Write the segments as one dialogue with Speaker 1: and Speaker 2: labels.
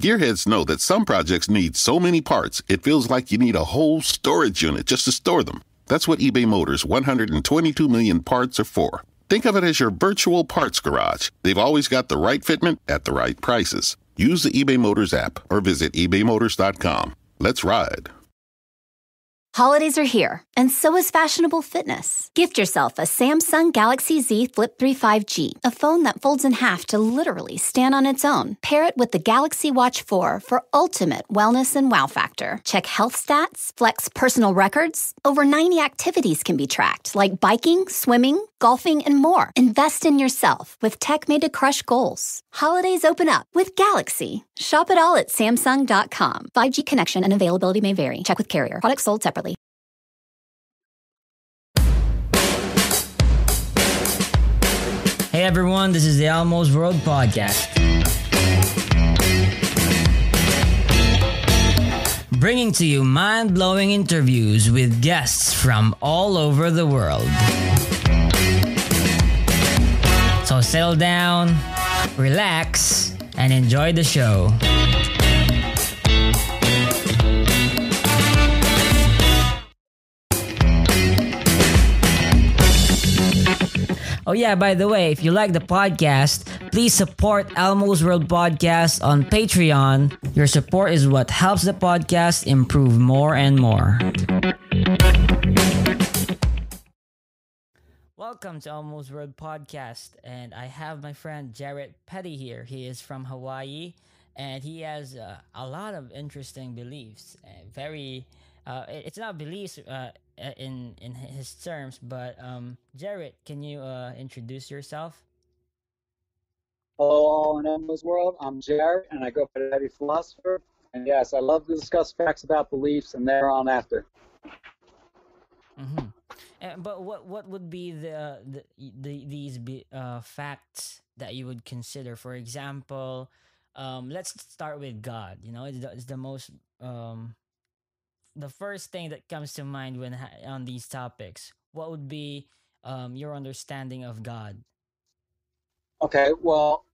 Speaker 1: Gearheads know that some projects need so many parts, it feels like you need a whole storage unit just to store them. That's what eBay Motors' 122 million parts are for. Think of it as your virtual parts garage. They've always got the right fitment at the right prices. Use the eBay Motors app or visit ebaymotors.com. Let's ride.
Speaker 2: Holidays are here, and so is fashionable fitness. Gift yourself a Samsung Galaxy Z Flip 3 5G, a phone that folds in half to literally stand on its own. Pair it with the Galaxy Watch 4 for ultimate wellness and wow factor. Check health stats, flex personal records. Over 90 activities can be tracked, like biking, swimming, golfing, and more. Invest in yourself with tech made to crush goals. Holidays open up with Galaxy. Shop it all at Samsung.com. 5G connection and availability may vary. Check with carrier. Products sold separately.
Speaker 3: Hey everyone, this is the Almost World Podcast. Bringing to you mind-blowing interviews with guests from all over the world. So settle down, relax, and enjoy the show. Oh yeah, by the way, if you like the podcast, please support Almo's World Podcast on Patreon. Your support is what helps the podcast improve more and more. Welcome to Almo's World Podcast, and I have my friend Jarret Petty here. He is from Hawaii, and he has a lot of interesting beliefs. It's not beliefs in his terms, but Jarret, can you introduce yourself?
Speaker 4: Hello, all in Emma's world. I'm Jarret, and I go by the Heavy Philosopher. And yes, I love to discuss facts about beliefs, and thereon after.
Speaker 3: Mm-hmm. But what would be these facts that you would consider? For example, let's start with God. You know, it's the most the first thing that comes to mind when on these topics. What would be your understanding of God?
Speaker 4: Okay, well,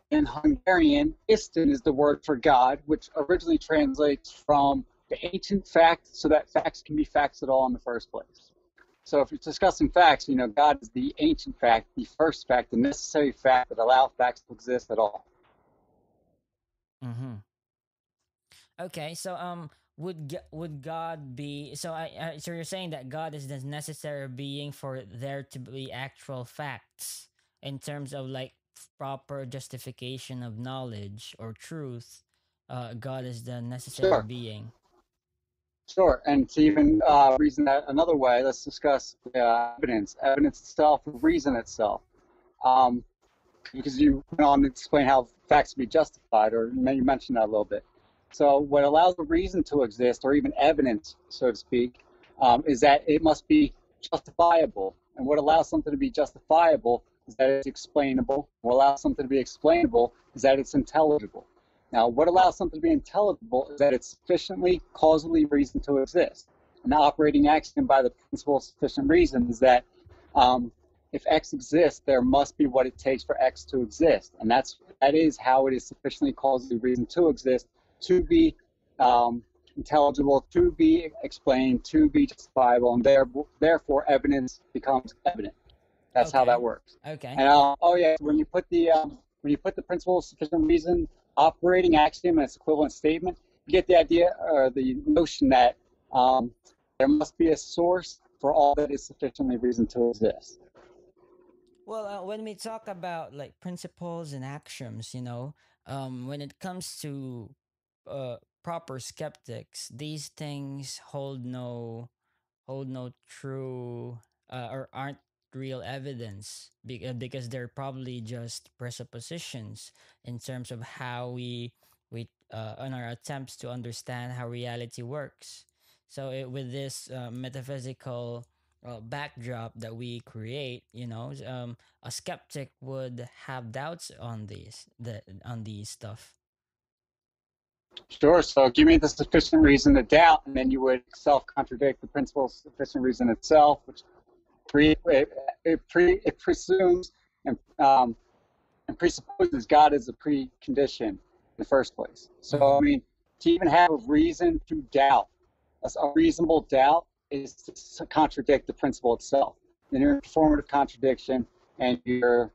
Speaker 4: in Hungarian, Isten is the word for God, which originally translates from the ancient fact, so that facts can be facts at all in the first place. So if you're discussing facts, you know, God is the ancient fact, the first fact, the necessary fact that allows facts to exist at all.
Speaker 3: Mm-hmm. Okay, so would God be so you're saying that God is the necessary being for there to be actual facts in terms of like proper justification of knowledge or truth. God is the necessary being.
Speaker 4: Sure, and to even reason that another way, let's discuss evidence itself, reason itself. Because you went on to explain how facts can be justified, or you mentioned that a little bit. So what allows a reason to exist, or even evidence, so to speak, is that it must be justifiable. And what allows something to be justifiable is that it's explainable. What allows something to be explainable is that it's intelligible. Now, what allows something to be intelligible is that it's sufficiently causally reasoned to exist. An operating axiom by the principle of sufficient reason is that if X exists, there must be what it takes for X to exist. And that is how it is sufficiently causally reasoned to exist, to be intelligible, to be explained, to be justifiable, and therefore evidence becomes evident. That's how that works.
Speaker 3: Okay.
Speaker 4: And when you put the principle of sufficient reason operating axiom and its equivalent statement, you get the idea or the notion that there must be a source for all that is sufficiently reasoned to exist.
Speaker 3: Well, when we talk about like principles and axioms, you know, when it comes to proper skeptics, these things hold no true or aren't real evidence because they're probably just presuppositions in terms of how we on our attempts to understand how reality works. So with this metaphysical backdrop that we create, you know, a skeptic would have doubts on these stuff.
Speaker 4: Sure. So give me the sufficient reason to doubt, and then you would self-contradict the principle of sufficient reason itself, which it presumes and presupposes God is a precondition. the first place. So, I mean, to even have a reason to doubt, a reasonable doubt is to contradict the principle itself. And you're in performative contradiction, and you're,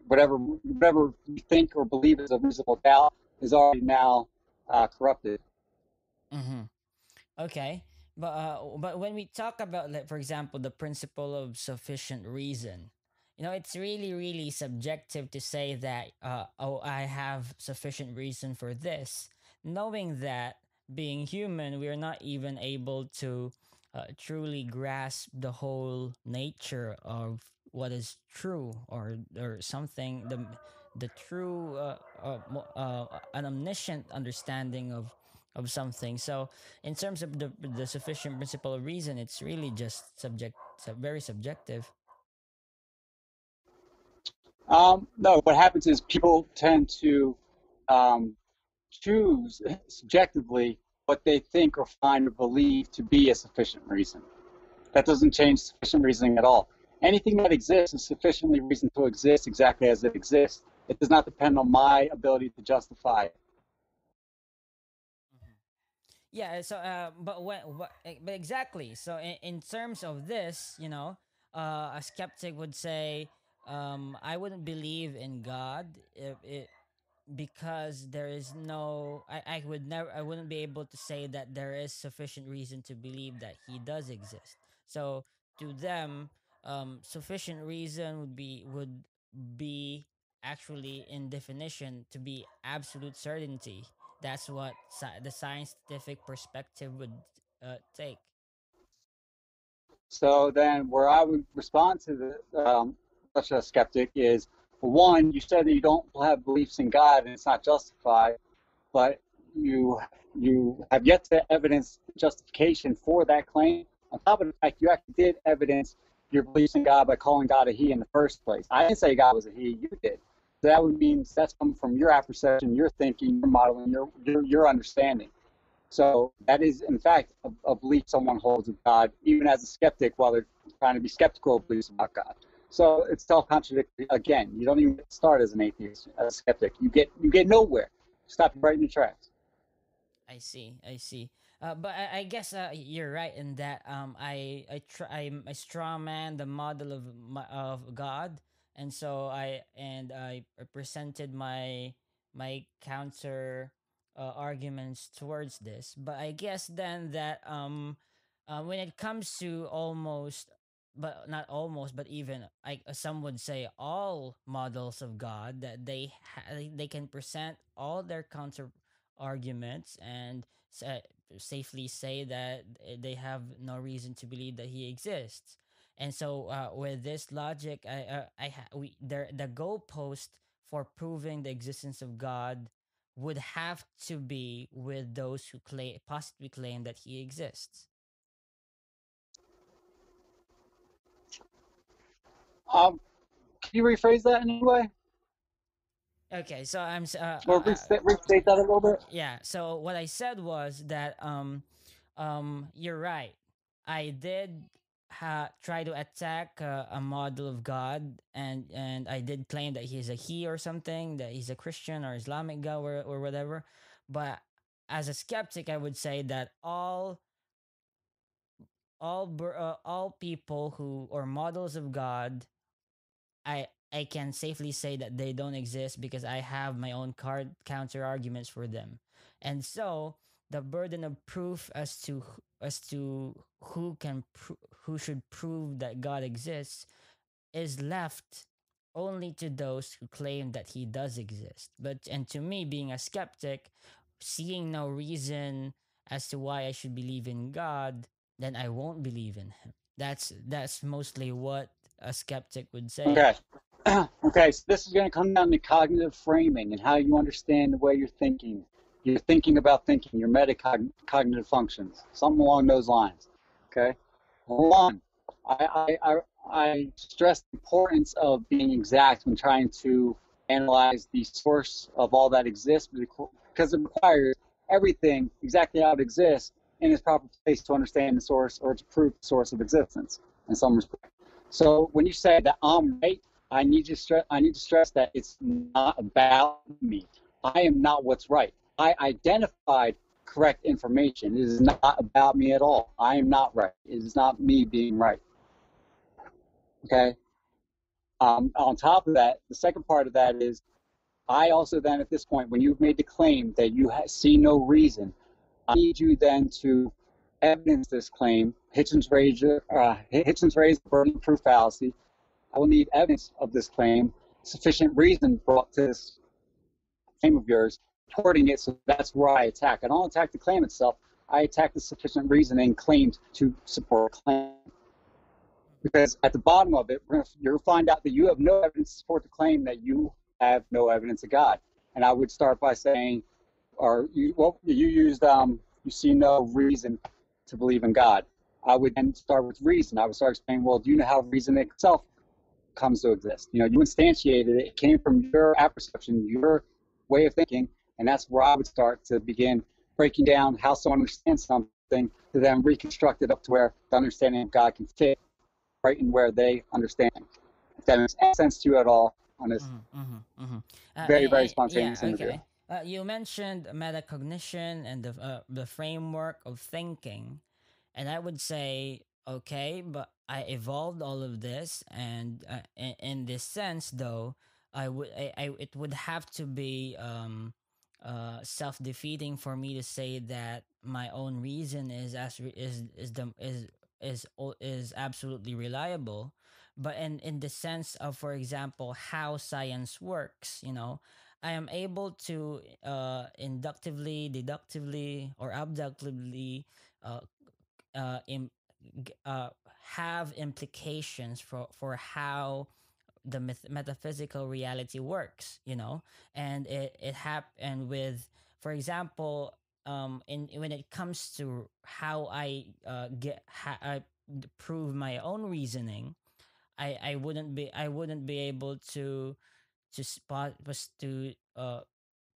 Speaker 4: whatever you think or believe is a reasonable doubt is already now corrupted.
Speaker 3: Mm-hmm. Okay, but when we talk about, like, for example, the principle of sufficient reason, it's really subjective to say that, oh, I have sufficient reason for this, knowing that being human, we are not even able to truly grasp the whole nature of what is true, or something, the true an omniscient understanding of something. So in terms of the sufficient principle of reason, it's really just very subjective.
Speaker 4: No, what happens is people tend to um, choose subjectively what they think or find or believe to be a sufficient reason. That doesn't change sufficient reasoning at all. Anything that exists is sufficiently reasoned to exist exactly as it exists. It does not depend on my ability to justify it.
Speaker 3: Yeah. So, but exactly. So, in terms of this, a skeptic would say, I wouldn't believe in God if it because there is no I wouldn't be able to say that there is sufficient reason to believe that he does exist. So to them, sufficient reason would be actually, in definition, to be absolute certainty. That's what the scientific perspective would take.
Speaker 4: So then, where I would respond to such a skeptic is, one, you said that you don't have beliefs in God and it's not justified, but you you have yet to evidence justification for that claim. On top of the fact, you actually did evidence your beliefs in God by calling God a He in the first place. I didn't say God was a He; you did. So that would mean that's coming from your apperception, your thinking, your modeling, your understanding. So that is, in fact, a belief someone holds of God, even as a skeptic, while they're trying to be skeptical of beliefs about God. So it's self-contradictory. Again, you don't even start as an atheist, as a skeptic. You get nowhere. Stop right in your tracks.
Speaker 3: I see. I see. But I guess you're right in that, I straw man the model of God, and so I presented my counter arguments towards this. But I guess then that, when it comes to almost, but not almost, but even, some would say, all models of God, that they can present all their counter arguments and safely say that they have no reason to believe that he exists. And so, with this logic, the goalpost for proving the existence of God would have to be with those who possibly claim that he exists.
Speaker 4: Can you rephrase that in any way?
Speaker 3: Okay, so
Speaker 4: Or restate that a little bit?
Speaker 3: yeah. So what I said was that, you're right. I did try to attack a model of God, and I did claim that he's a he or something, that he's a Christian or Islamic God, or whatever. But as a skeptic, I would say that all people who, or models of God, I can safely say that they don't exist because I have my own counter arguments for them. And so the burden of proof as to who should prove that God exists is left only to those who claim that he does exist. And to me, being a skeptic, seeing no reason as to why I should believe in God, then I won't believe in him. That's mostly what a skeptic would say.
Speaker 4: Okay. Okay, so this is going to come down to cognitive framing and how you understand the way you're thinking. You're thinking about thinking, your metacognitive functions, something along those lines. Okay? One, I stress the importance of being exact when trying to analyze the source of all that exists, because it requires everything exactly how it exists in its proper place to understand the source or to prove the source of existence in some respect. So when you say that I'm right, I need to stress that it's not about me. I am not what's right. I identified correct information. It is not about me at all. I am not right. It is not me being right. Okay. On top of that, the second part of that is I also then at this point, when you've made the claim that you see no reason, I need you then to evidence this claim. Hitchens raised burden of proof fallacy. I will need evidence of this claim, sufficient reason brought to this claim of yours, supporting it. So that's where I attack. I don't attack the claim itself. I attack the sufficient reasoning claimed to support a claim. Because at the bottom of it, you'll find out that you have no evidence to support the claim that you have no evidence of God. And I would start by saying, you used, you see no reason to believe in God. I would then start with reason. I would start explaining, well, do you know how reason itself comes to exist? You instantiated it. It came from your apperception, your way of thinking, and that's where I would start to begin breaking down how someone understands something to then reconstruct it up to where the understanding of God can fit right in where they understand. If that makes any sense to you at all on this very spontaneous
Speaker 3: yeah,
Speaker 4: interview.
Speaker 3: okay. You mentioned metacognition and the framework of thinking, and I would say okay, but I evolved all of this, and in this sense, though, I it would have to be self defeating for me to say that my own reason is is absolutely reliable. But in the sense of, for example, how science works, I am able to inductively, deductively, or abductively uh, uh, Im- have implications for how the metaphysical reality works, and it happened with, for example, in when it comes to how I prove my own reasoning. I wouldn't be able to spot was to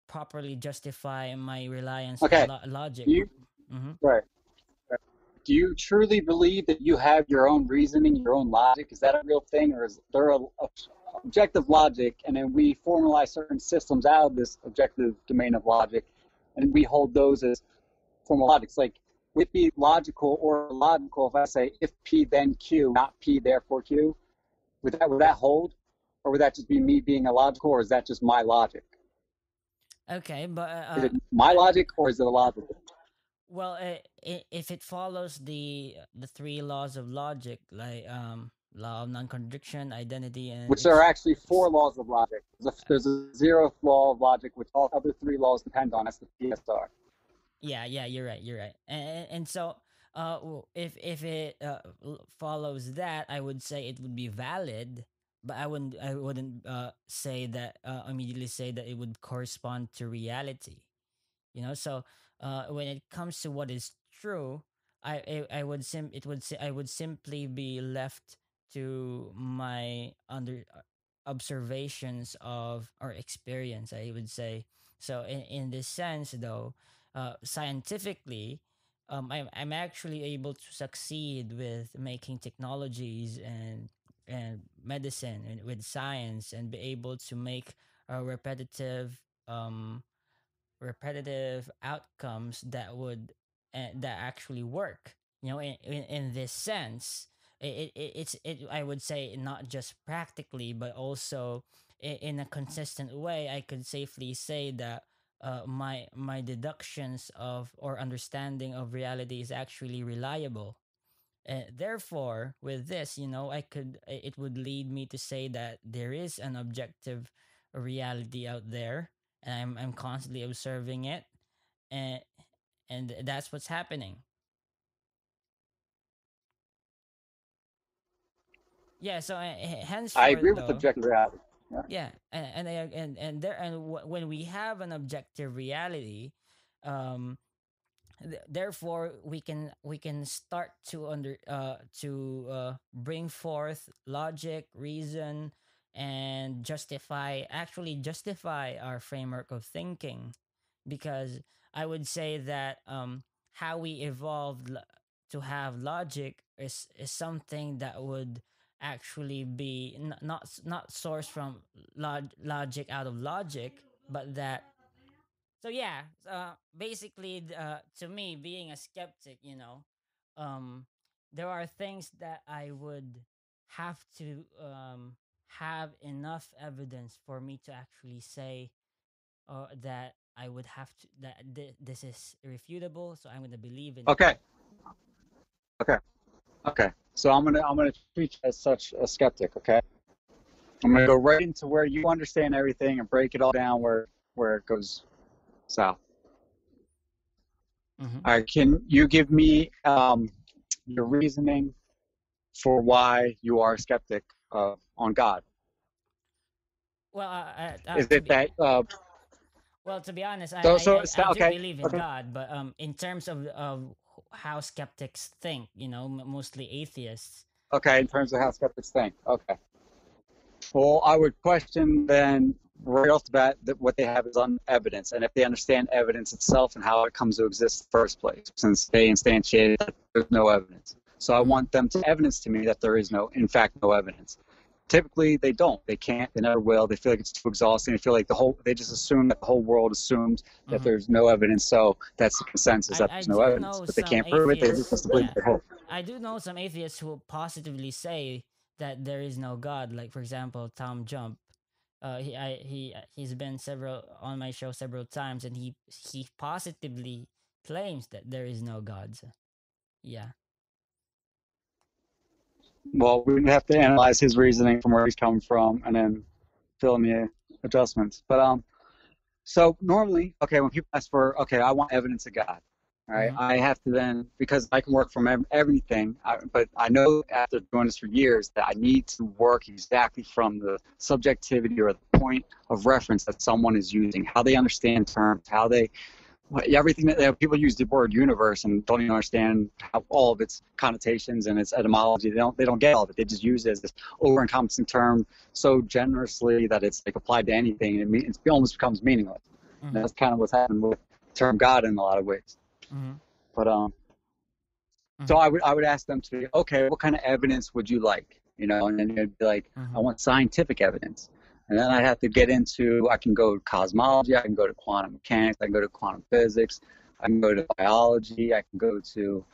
Speaker 3: properly justify my reliance on
Speaker 4: Okay,
Speaker 3: logic.
Speaker 4: you
Speaker 3: Mm-hmm.
Speaker 4: right. Do you truly believe that you have your own reasoning, your own logic? Is that a real thing, or is there a objective logic, and then we formalize certain systems out of this objective domain of logic, and we hold those as formal logics? Like, would it be logical or illogical if I say if P then Q, not P therefore Q? Would that hold, or would that just be me being illogical, or is that just my logic?
Speaker 3: Okay, but
Speaker 4: Is it my logic, or is it illogical?
Speaker 3: well, if it follows the three laws of logic, like law of non-contradiction, identity, and
Speaker 4: Which there are actually four laws of logic. There's a zeroth law of logic, which all other three laws depend on. That's the PSR.
Speaker 3: yeah, you're right, and so if it follows that, I would say it would be valid, but I wouldn't say that immediately say that it would correspond to reality. So when it comes to what is true, I would I would simply be left to my under observations of or experience, I would say. So in this sense, though, scientifically, I'm actually able to succeed with making technologies and medicine and with science, and be able to make a um repetitive outcomes that would that actually work. In this sense, it's I would say not just practically, but also in a consistent way. I could safely say that my deductions of or understanding of reality is actually reliable. Therefore, with this, it would lead me to say that there is an objective reality out there, and I'm constantly observing it, and that's what's happening. Yeah. So
Speaker 4: I
Speaker 3: henceforth,
Speaker 4: agree with
Speaker 3: though,
Speaker 4: objective reality. Yeah.
Speaker 3: yeah, when we have an objective reality, um, therefore we can start to bring forth logic, reason, and justify our framework of thinking, because I would say that how we evolved to have logic is something that would actually be not sourced from logic out of logic, but that So yeah, basically, to me, being a skeptic, um, there are things that I would have to have enough evidence for me to actually say, that I would have to that this is irrefutable, so I'm gonna believe in it.
Speaker 4: Okay, okay, okay. So I'm gonna treat you as such a skeptic. Okay, I'm gonna go right into where you understand everything and break it all down where it goes south.
Speaker 3: Mm-hmm.
Speaker 4: All right, can you give me your reasoning for why you are a skeptic on God?
Speaker 3: Well,
Speaker 4: Is
Speaker 3: to
Speaker 4: it
Speaker 3: be
Speaker 4: that
Speaker 3: well, to be honest, I do
Speaker 4: okay,
Speaker 3: believe in
Speaker 4: okay,
Speaker 3: God, but in terms of how skeptics think, mostly atheists.
Speaker 4: okay, in terms of how skeptics think? Okay. Well, I would question then right off the bat that what they have is on evidence, and if they understand evidence itself and how it comes to exist in the first place, since they instantiated that there's no evidence. So I
Speaker 3: Mm-hmm.
Speaker 4: want them to evidence to me that there is no, in fact, no evidence. Typically, they don't. They can't. They never will. They feel like it's too exhausting. They feel like they just assume that the whole world assumes that
Speaker 3: Mm-hmm.
Speaker 4: there's no evidence. So that's the consensus that
Speaker 3: I
Speaker 4: there's no
Speaker 3: do
Speaker 4: evidence,
Speaker 3: know
Speaker 4: but they
Speaker 3: some
Speaker 4: can't prove it. They
Speaker 3: atheists.
Speaker 4: just believe
Speaker 3: Yeah,
Speaker 4: their hope.
Speaker 3: I do know some atheists who positively say that there is no God. Like for example, Tom Jump. He's been several on my show several times, and he positively claims that there is no God. So, yeah.
Speaker 4: Well, we have to analyze his reasoning from where he's coming from, and then fill in the adjustments. But so normally, okay, when people ask for, okay, I want evidence of God, all right,
Speaker 3: Mm-hmm.
Speaker 4: I have to then, because I can work from everything, but I know after doing this for years that I need to work exactly from the subjectivity or the point of reference that someone is using, how they understand terms, how they everything that people use the word universe and don't even understand how all of its connotations and its etymology. They don't get all of it. They just use it as this over-encompassing term so generously that it's like applied to anything, and it almost becomes meaningless. And
Speaker 3: Mm-hmm.
Speaker 4: that's kind of what's happened with the term God in a lot of ways.
Speaker 3: Mm-hmm.
Speaker 4: But so
Speaker 3: Mm-hmm.
Speaker 4: I would ask them to be, okay, what kind of evidence would you like? And then they'd be like, I
Speaker 3: Mm-hmm.
Speaker 4: want scientific evidence. And then I'd have to get into, I can go to cosmology, I can go to quantum mechanics, I can go to quantum physics, I can go to biology, I can go to,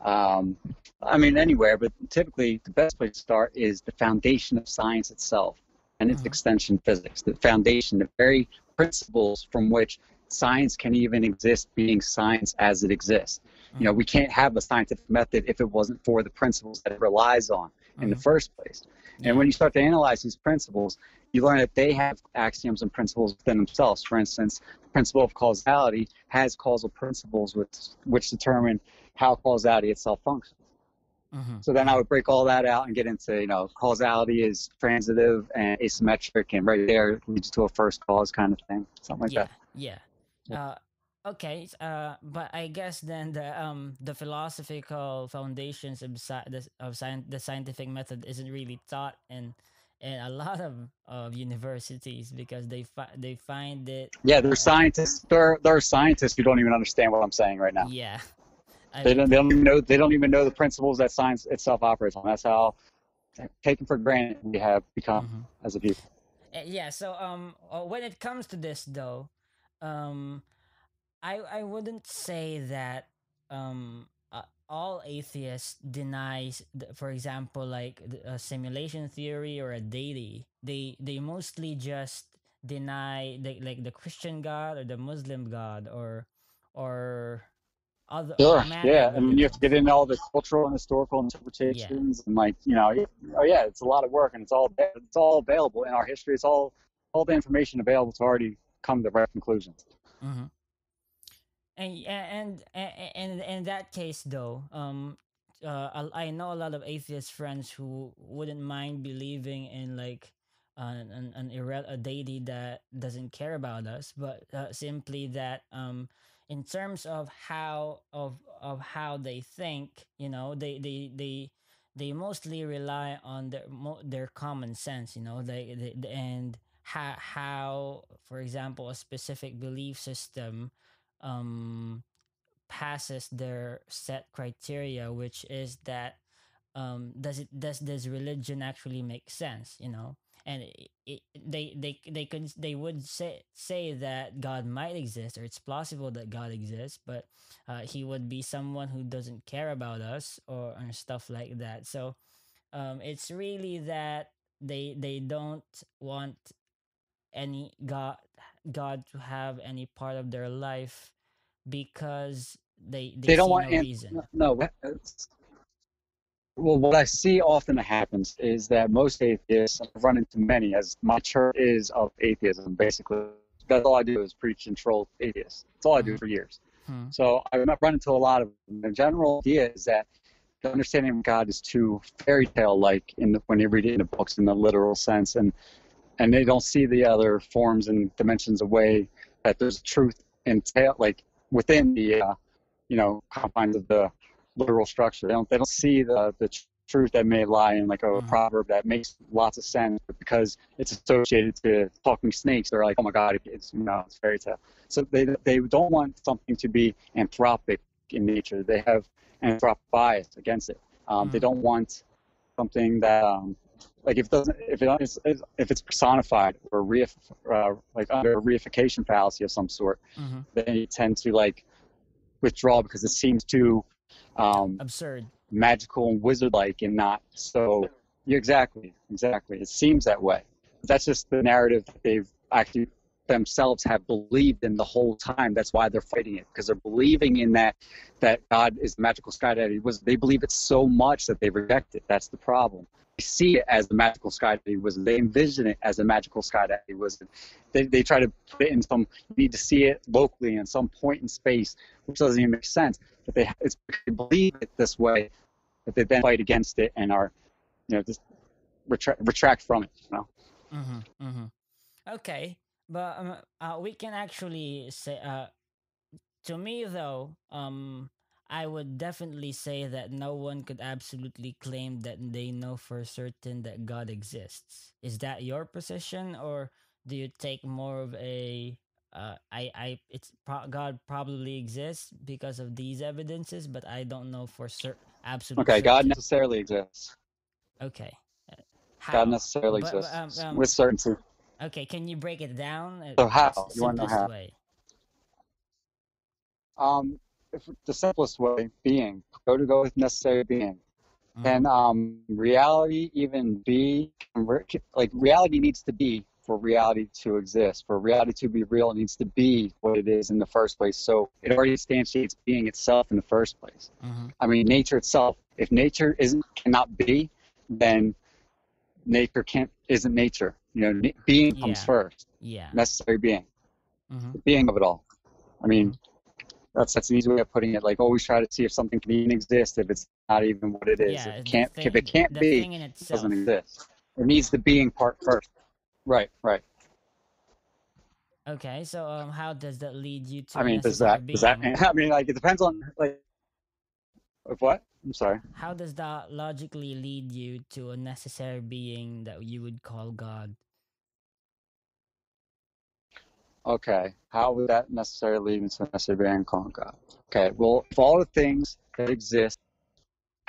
Speaker 4: um, I mean, anywhere. But typically, the best place to start is the foundation of science itself and its
Speaker 3: Mm-hmm.
Speaker 4: extension physics, the foundation, the very principles from which science can even exist being science as it exists.
Speaker 3: Mm-hmm.
Speaker 4: We can't have a scientific method if it wasn't for the principles that it relies on in the
Speaker 3: Mm-hmm.
Speaker 4: first place. And
Speaker 3: Yeah.
Speaker 4: when you start to analyze these principles, you learn that they have axioms and principles within themselves. For instance, the principle of causality has causal principles which determine how causality itself functions.
Speaker 3: Mm-hmm.
Speaker 4: So then I
Speaker 3: Mm-hmm.
Speaker 4: would break all that out and get into, causality is transitive and asymmetric, and right there leads to a first cause kind of thing, something like
Speaker 3: Yeah.
Speaker 4: that.
Speaker 3: Yeah. Uh, okay. But I guess then the philosophical foundations of the scientific method isn't really taught in a lot of universities because they find it.
Speaker 4: Yeah, there's scientists. There are scientists who don't even understand what I'm saying right now.
Speaker 3: Yeah. I
Speaker 4: They
Speaker 3: mean,
Speaker 4: don't. They don't even know. They don't even know the principles that science itself operates on. That's how taken for granted we have become
Speaker 3: mhm.
Speaker 4: as a people.
Speaker 3: Yeah. So when it comes to this though, um, I wouldn't say that all atheists denies for example like a simulation theory or a deity. They mostly just deny like the Christian God or the Muslim God or other
Speaker 4: Sure.
Speaker 3: manner
Speaker 4: Yeah, and you have to get
Speaker 3: religions.
Speaker 4: into all the cultural and historical
Speaker 3: Yeah.
Speaker 4: interpretations, and oh yeah, it's a lot of work, and it's all available in our history. It's all the information available to already come to the right conclusions.
Speaker 3: Mm-hmm. And in that case though I know a lot of atheist friends who wouldn't mind believing in like a deity that doesn't care about us, but simply that in terms of how they think, they mostly rely on their common sense, and how for example a specific belief system um passes their set criteria, which is that does this religion actually make sense, and they would say that God might exist, or it's plausible that God exists, but he would be someone who doesn't care about us, or stuff like that. So it's really that they don't want any God to have any part of their life, because they
Speaker 4: They don't
Speaker 3: see
Speaker 4: want
Speaker 3: no reason.
Speaker 4: no. Well, what I see often that happens is that most atheists, I've run into many, as my church is of atheism, basically. That's all I do is preach and troll atheists. That's all I do
Speaker 3: Mm-hmm.
Speaker 4: for years.
Speaker 3: Hmm.
Speaker 4: So I've run into a lot of them. The general idea is that the understanding of God is too fairy tale-like when you read it in the books in the literal sense, and they don't see the other forms and dimensions away, that there's truth like within the confines of the literal structure. They don't see the truth that may lie in like a
Speaker 3: Hmm.
Speaker 4: proverb that makes lots of sense, but because it's associated to talking snakes, they're like, oh my God, it's fairy tale. So they don't want something to be anthropic in nature. They have anthropic bias against it. They
Speaker 3: Hmm.
Speaker 4: don't want something that like if it's personified or like under a reification fallacy of some sort,
Speaker 3: Hmm.
Speaker 4: they tend to like withdraw because it seems too
Speaker 3: Absurd.
Speaker 4: magical and wizard-like and not so. Yeah, exactly. It seems that way. That's just the narrative that they've actually themselves have believed in the whole time. That's why they're fighting it, because they're believing in that God is the magical sky daddy. They believe it so much that they reject it. That's the problem. They see it as the magical sky daddy was. They envision it as a magical sky daddy was. They try to put it in some. You need to see it locally in some point in space, which doesn't even make sense. But they believe it this way, that they then fight against it and are, just retract from it.
Speaker 3: Hmm. Hmm. Okay, but we can actually say, to me though, I would definitely say that no one could absolutely claim that they know for certain that God exists. Is that your position, or do you take more of a God probably exists because of these evidences, but I don't know for absolute
Speaker 4: Okay, God
Speaker 3: certain.
Speaker 4: necessarily exists.
Speaker 3: Okay, uh,
Speaker 4: God
Speaker 3: how?
Speaker 4: necessarily
Speaker 3: But
Speaker 4: exists with certainty.
Speaker 3: okay, can you break it down?
Speaker 4: So
Speaker 3: What's
Speaker 4: how?
Speaker 3: the
Speaker 4: You want to know
Speaker 3: simplest
Speaker 4: how?
Speaker 3: way?
Speaker 4: If the simplest way being, go with necessary being.
Speaker 3: Mm-hmm.
Speaker 4: Can reality even be, like reality needs to be for reality to exist. For reality to be real, it needs to be what it is in the first place. So it already instantiates being itself in the first place.
Speaker 3: Mm-hmm.
Speaker 4: I mean, nature itself. If nature cannot be, then nature isn't nature. Being comes
Speaker 3: Yeah.
Speaker 4: first.
Speaker 3: Yeah.
Speaker 4: Necessary being,
Speaker 3: Mm-hmm.
Speaker 4: the being of it all. I
Speaker 3: Mm-hmm.
Speaker 4: mean, that's an easy way of putting it. Like, always try to see if something can even exist if it's not even what it is.
Speaker 3: Yeah,
Speaker 4: If it can't
Speaker 3: the
Speaker 4: be,
Speaker 3: thing in
Speaker 4: it doesn't
Speaker 3: itself.
Speaker 4: exist. It needs the being part first. Right, right.
Speaker 3: Okay, so how does that lead you to
Speaker 4: I
Speaker 3: a
Speaker 4: mean,
Speaker 3: necessary
Speaker 4: does that?
Speaker 3: being?
Speaker 4: I mean, like, it depends on like of what. I'm sorry.
Speaker 3: How does that logically lead you to a necessary being that you would call God?
Speaker 4: Okay, how would that necessarily lead into a necessary being called God? Okay, well, if all the things that exist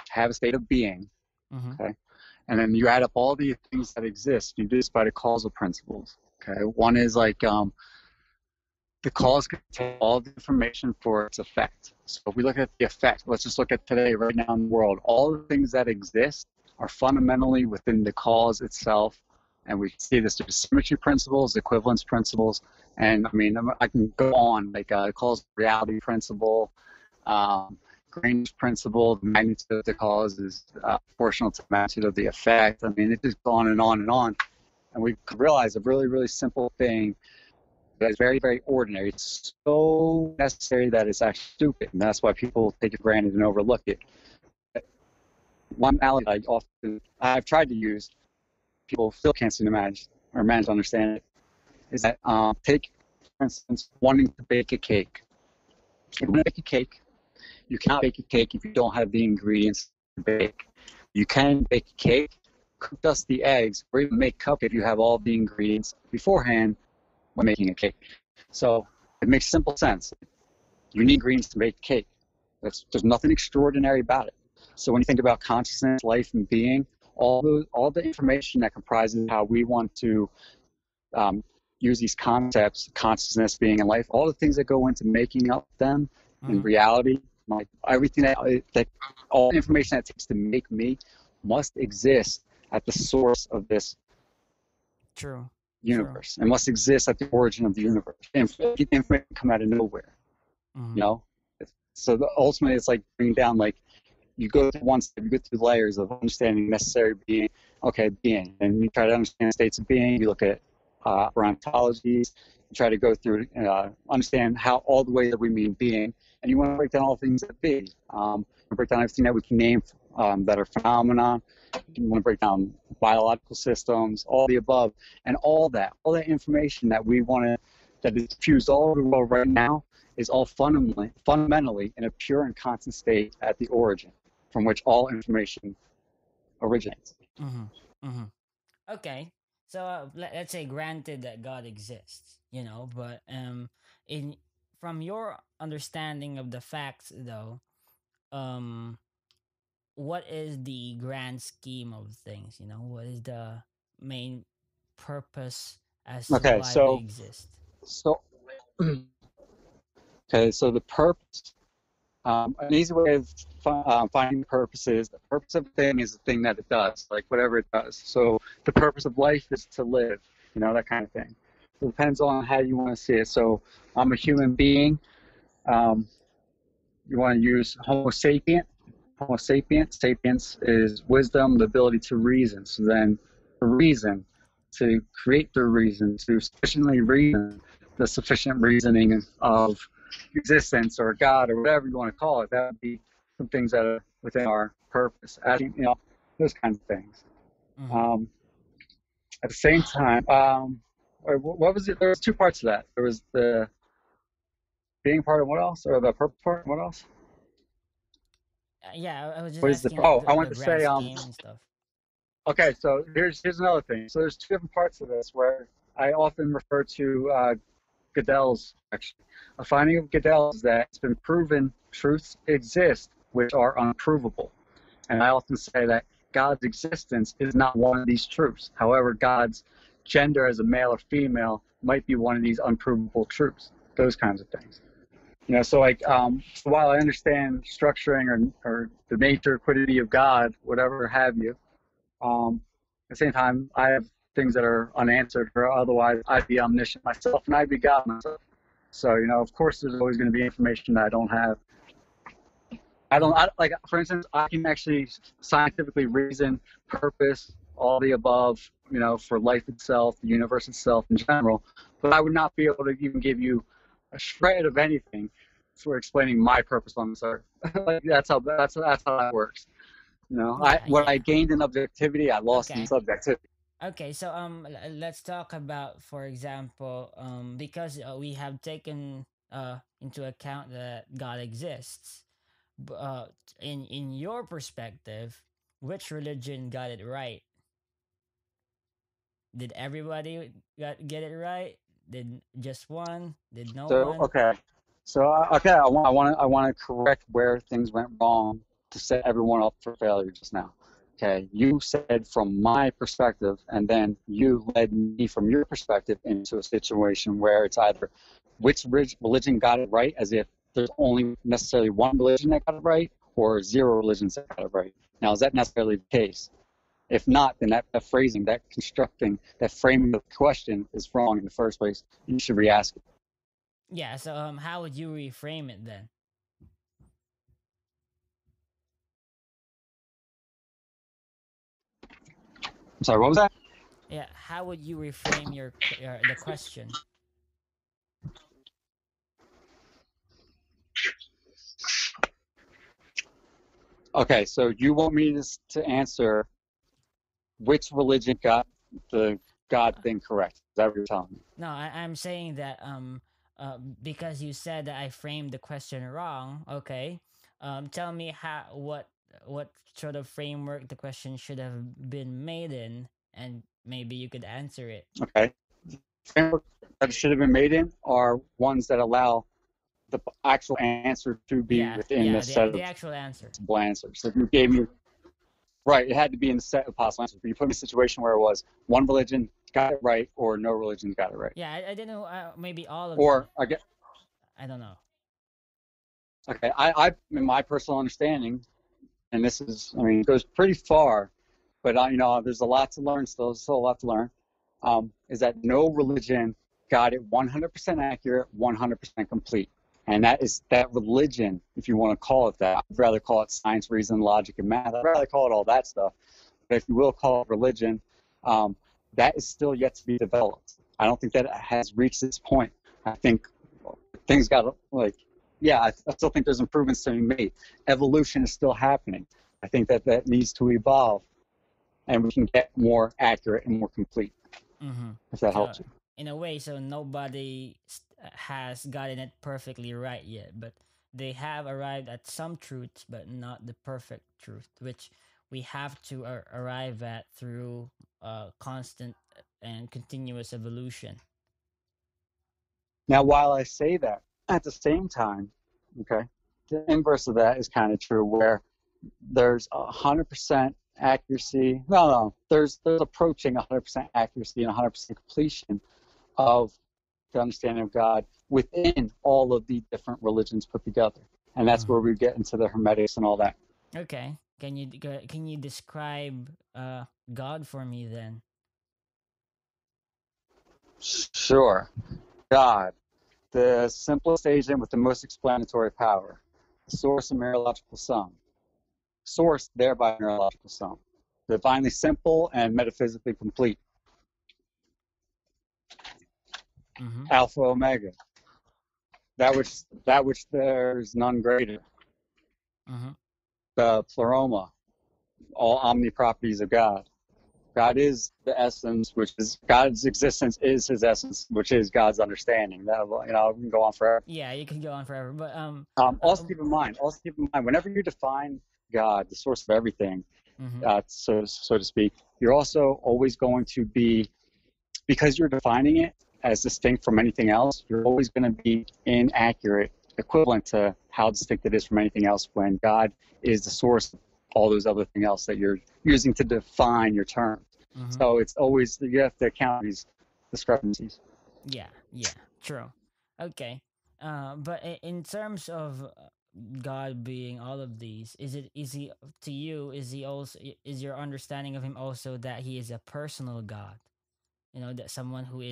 Speaker 4: have a state of being,
Speaker 3: Mm-hmm.
Speaker 4: okay, and then you add up all the things that exist, you do this by the causal principles. Okay, one is like the cause contains all the information for its effect. So if we look at the effect, let's just look at today, right now in the world, all the things that exist are fundamentally within the cause itself. And we see this through symmetry principles, equivalence principles, and I mean, I can go on, like cause reality principle, Grange principle, the magnitude of the cause is proportional to the magnitude of the effect. I mean, it just goes on and on and on. And we realize a really, really simple thing that is very, very ordinary. It's so necessary that it's actually stupid, and that's why people take it for granted and overlook it. One analogy I've tried to use, people still can't seem to manage to understand it, is that take, for instance, wanting to bake a cake. If you want to bake a cake, you cannot bake a cake if you don't have the ingredients to bake. You can bake a cake, cook dust the eggs, or even make cupcake if you have all the ingredients beforehand when making a cake. So it makes simple sense. You need ingredients to make a cake. There's nothing extraordinary about it. So when you think about consciousness, life, and being, all the information that comprises how we want to use these concepts, consciousness, being, and life, all the things that go into making up them in reality, like everything that all the information that it takes to make me must exist at the source of this universe. It must exist at the origin of the universe. Information come out of nowhere. You know, so ultimately it's like bringing down, like, you go through one step, you go through layers of understanding necessary being, being, and you try to understand states of being. You look at ontologies, you try to go through understand how all the way that we mean being, and you want to break down all things that be. Break down everything that we can name that are phenomena. You want to break down biological systems, all the above, and all that information that we want to, that is diffused all over the world right now, is all fundamentally in a pure and constant state at the origin from which all information originates.
Speaker 3: Okay, so let's say, granted that God exists, you know, but in from your understanding of the facts, though, what is the grand scheme of things? You know, what is the main purpose as to why we exist?
Speaker 4: So the purpose, an easy way of finding purpose is, the purpose of a thing is the thing that it does, like whatever it does. So the purpose of life is to live, you know, that kind of thing. It depends on how you want to see it. So I'm a human being. You want to use Homo sapien. Homo sapiens. Sapiens is wisdom, the ability to reason. So then the reason, to create the reason, to sufficiently reason, the sufficient reasoning of existence or God or whatever you want to call it, that would be some things that are within our purpose. Adding, you know, those kinds of things. At the same time, what was it? There was two parts to that. There was the being part of what else, or the purpose part? What else?
Speaker 3: Yeah, I was just
Speaker 4: what is
Speaker 3: asking.
Speaker 4: I wanted to say.
Speaker 3: And stuff.
Speaker 4: Okay, so here's another thing. So there's two different parts of this where I often refer to Gödel's, actually. A finding of Gödel's is that it's been proven truths exist which are unprovable. And I often say that God's existence is not one of these truths. However, God's gender as a male or female might be one of these unprovable truths. Those kinds of things. You know, so like, so while I understand structuring or the nature, quiddity of God, whatever have you, at the same time, I have things that are unanswered, or otherwise I'd be omniscient myself and I'd be God myself. So, you know, of course there's always going to be information that I don't have. Like, for instance, I can actually scientifically reason purpose, all the above, you know, for life itself, the universe itself in general, but I would not be able to even give you a shred of anything for explaining my purpose on this earth. Like, that's how that works. You know, what I gained in objectivity, I lost in subjectivity.
Speaker 3: Okay, so let's talk about, for example, because we have taken into account that God exists. In your perspective, which religion got it right? Did everybody get it right? Did just one? Did no one?
Speaker 4: Okay. So I want to correct where things went wrong to set everyone up for failure just now. Okay, you said from my perspective, and then you led me from your perspective into a situation where it's either which religion got it right, as if there's only necessarily one religion that got it right, or zero religions that got it right. Now, is that necessarily the case? If not, then that phrasing, that constructing, that framing of the question is wrong in the first place. You should re-ask it.
Speaker 3: Yeah, so how would you reframe it then?
Speaker 4: I'm sorry, what was that?
Speaker 3: Yeah, how would you reframe the question?
Speaker 4: Okay, so you want me to answer which religion got the God thing correct? Is that what you're telling me?
Speaker 3: No, I'm saying that because you said that I framed the question wrong. Okay, tell me what sort of framework the question should have been made in, and maybe you could answer it.
Speaker 4: Okay, framework that should have been made in are ones that allow the actual answer to be within the set of
Speaker 3: the actual answer.
Speaker 4: answers. So if you gave me, Right. It had to be in the set of possible answers. But you put me in a situation where it was one religion got it right or no religion got it right.
Speaker 3: Yeah, I didn't know. Maybe all of them.
Speaker 4: Or I get
Speaker 3: I don't know.
Speaker 4: okay. In my personal understanding, and this is, I mean, it goes pretty far, but there's a lot to learn. Still a lot to learn. Is that no religion got it 100% accurate, 100% complete. And that is that religion, if you want to call it that. I'd rather call it science, reason, logic, and math. I'd rather call it all that stuff. But if you will call it religion, that is still yet to be developed. I don't think that it has reached this point. I think things got I still think there's improvements to be made. Evolution is still happening. I think that needs to evolve, and we can get more accurate and more complete.
Speaker 3: Mm-hmm.
Speaker 4: If that
Speaker 3: So
Speaker 4: helps you.
Speaker 3: in a way, so nobody has gotten it perfectly right yet, but they have arrived at some truths, but not the perfect truth, which we have to arrive at through constant and continuous evolution.
Speaker 4: Now, while I say that, at the same time, okay, the inverse of that is kind of true, where there's 100% accuracy. No, there's approaching 100% accuracy and 100% completion of the understanding of God within all of the different religions put together, and that's where we get into the Hermetics and all that.
Speaker 3: Okay, can you describe God for me then?
Speaker 4: Sure. God, the simplest agent with the most explanatory power, the source of mereological sum, source thereby mereological sum, divinely simple and metaphysically complete.
Speaker 3: Mm-hmm.
Speaker 4: Alpha Omega, that which there's none greater.
Speaker 3: Mm-hmm.
Speaker 4: The pleroma, all omni properties of God. God is the essence, which is God's existence is His essence, which is God's understanding. That we can go on forever.
Speaker 3: Yeah, you can go on forever, but
Speaker 4: Also keep in mind, whenever you define God, the source of everything, so to speak, you're also always going to be, because you're defining it as distinct from anything else, you're always going to be inaccurate, equivalent to how distinct it is from anything else when God is the source of all those other things else that you're using to define your terms. So it's always, you have to account these discrepancies.
Speaker 3: Yeah, true. Okay. But in terms of God being all of these, is he to you, is your understanding of him also that he is a personal God? That someone who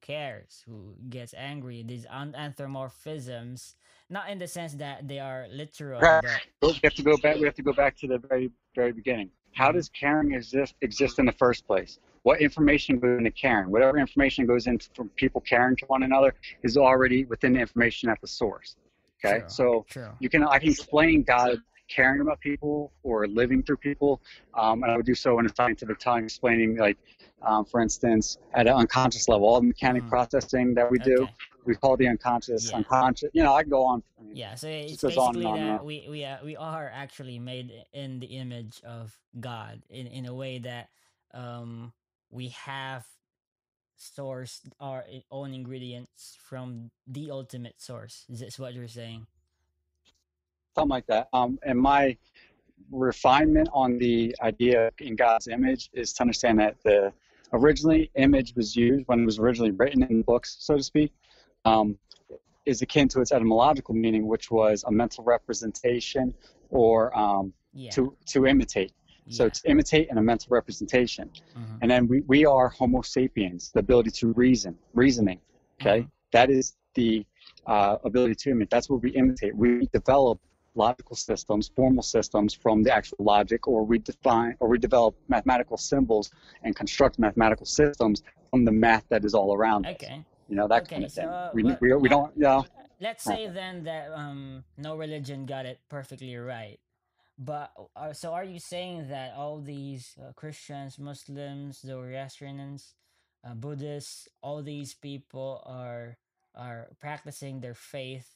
Speaker 3: cares, who gets angry, these anthropomorphisms, not in the sense that they are literal, but
Speaker 4: We have to go back to the very, very beginning. How does caring exist in the first place? What information goes into caring? Whatever information goes into from people caring to one another is already within the information at the source. Okay, so I can explain God caring about people or living through people, and I would do so in a scientific tongue, explaining for instance, at an unconscious level, all the mechanic processing that we do, we call the unconscious unconscious. I can go on.
Speaker 3: So it's basically that we are actually made in the image of God in a way that we have sourced our own ingredients from the ultimate source. Is this what you're saying?
Speaker 4: Something like that. And my refinement on the idea in God's image is to understand that the originally image was used when it was originally written in books, so to speak, is akin to its etymological meaning, which was a mental representation or to imitate. So to imitate and a mental representation. And then we are Homo sapiens, the ability to reasoning. Okay, that is the ability to imitate. That's what we imitate. We develop logical systems, formal systems from the actual logic, or we develop mathematical symbols and construct mathematical systems from the math that is all around us. That kind of thing. We don't.
Speaker 3: Let's say then that no religion got it perfectly right. But so are you saying that all these Christians, Muslims, Zoroastrians, Buddhists, all these people are practicing their faith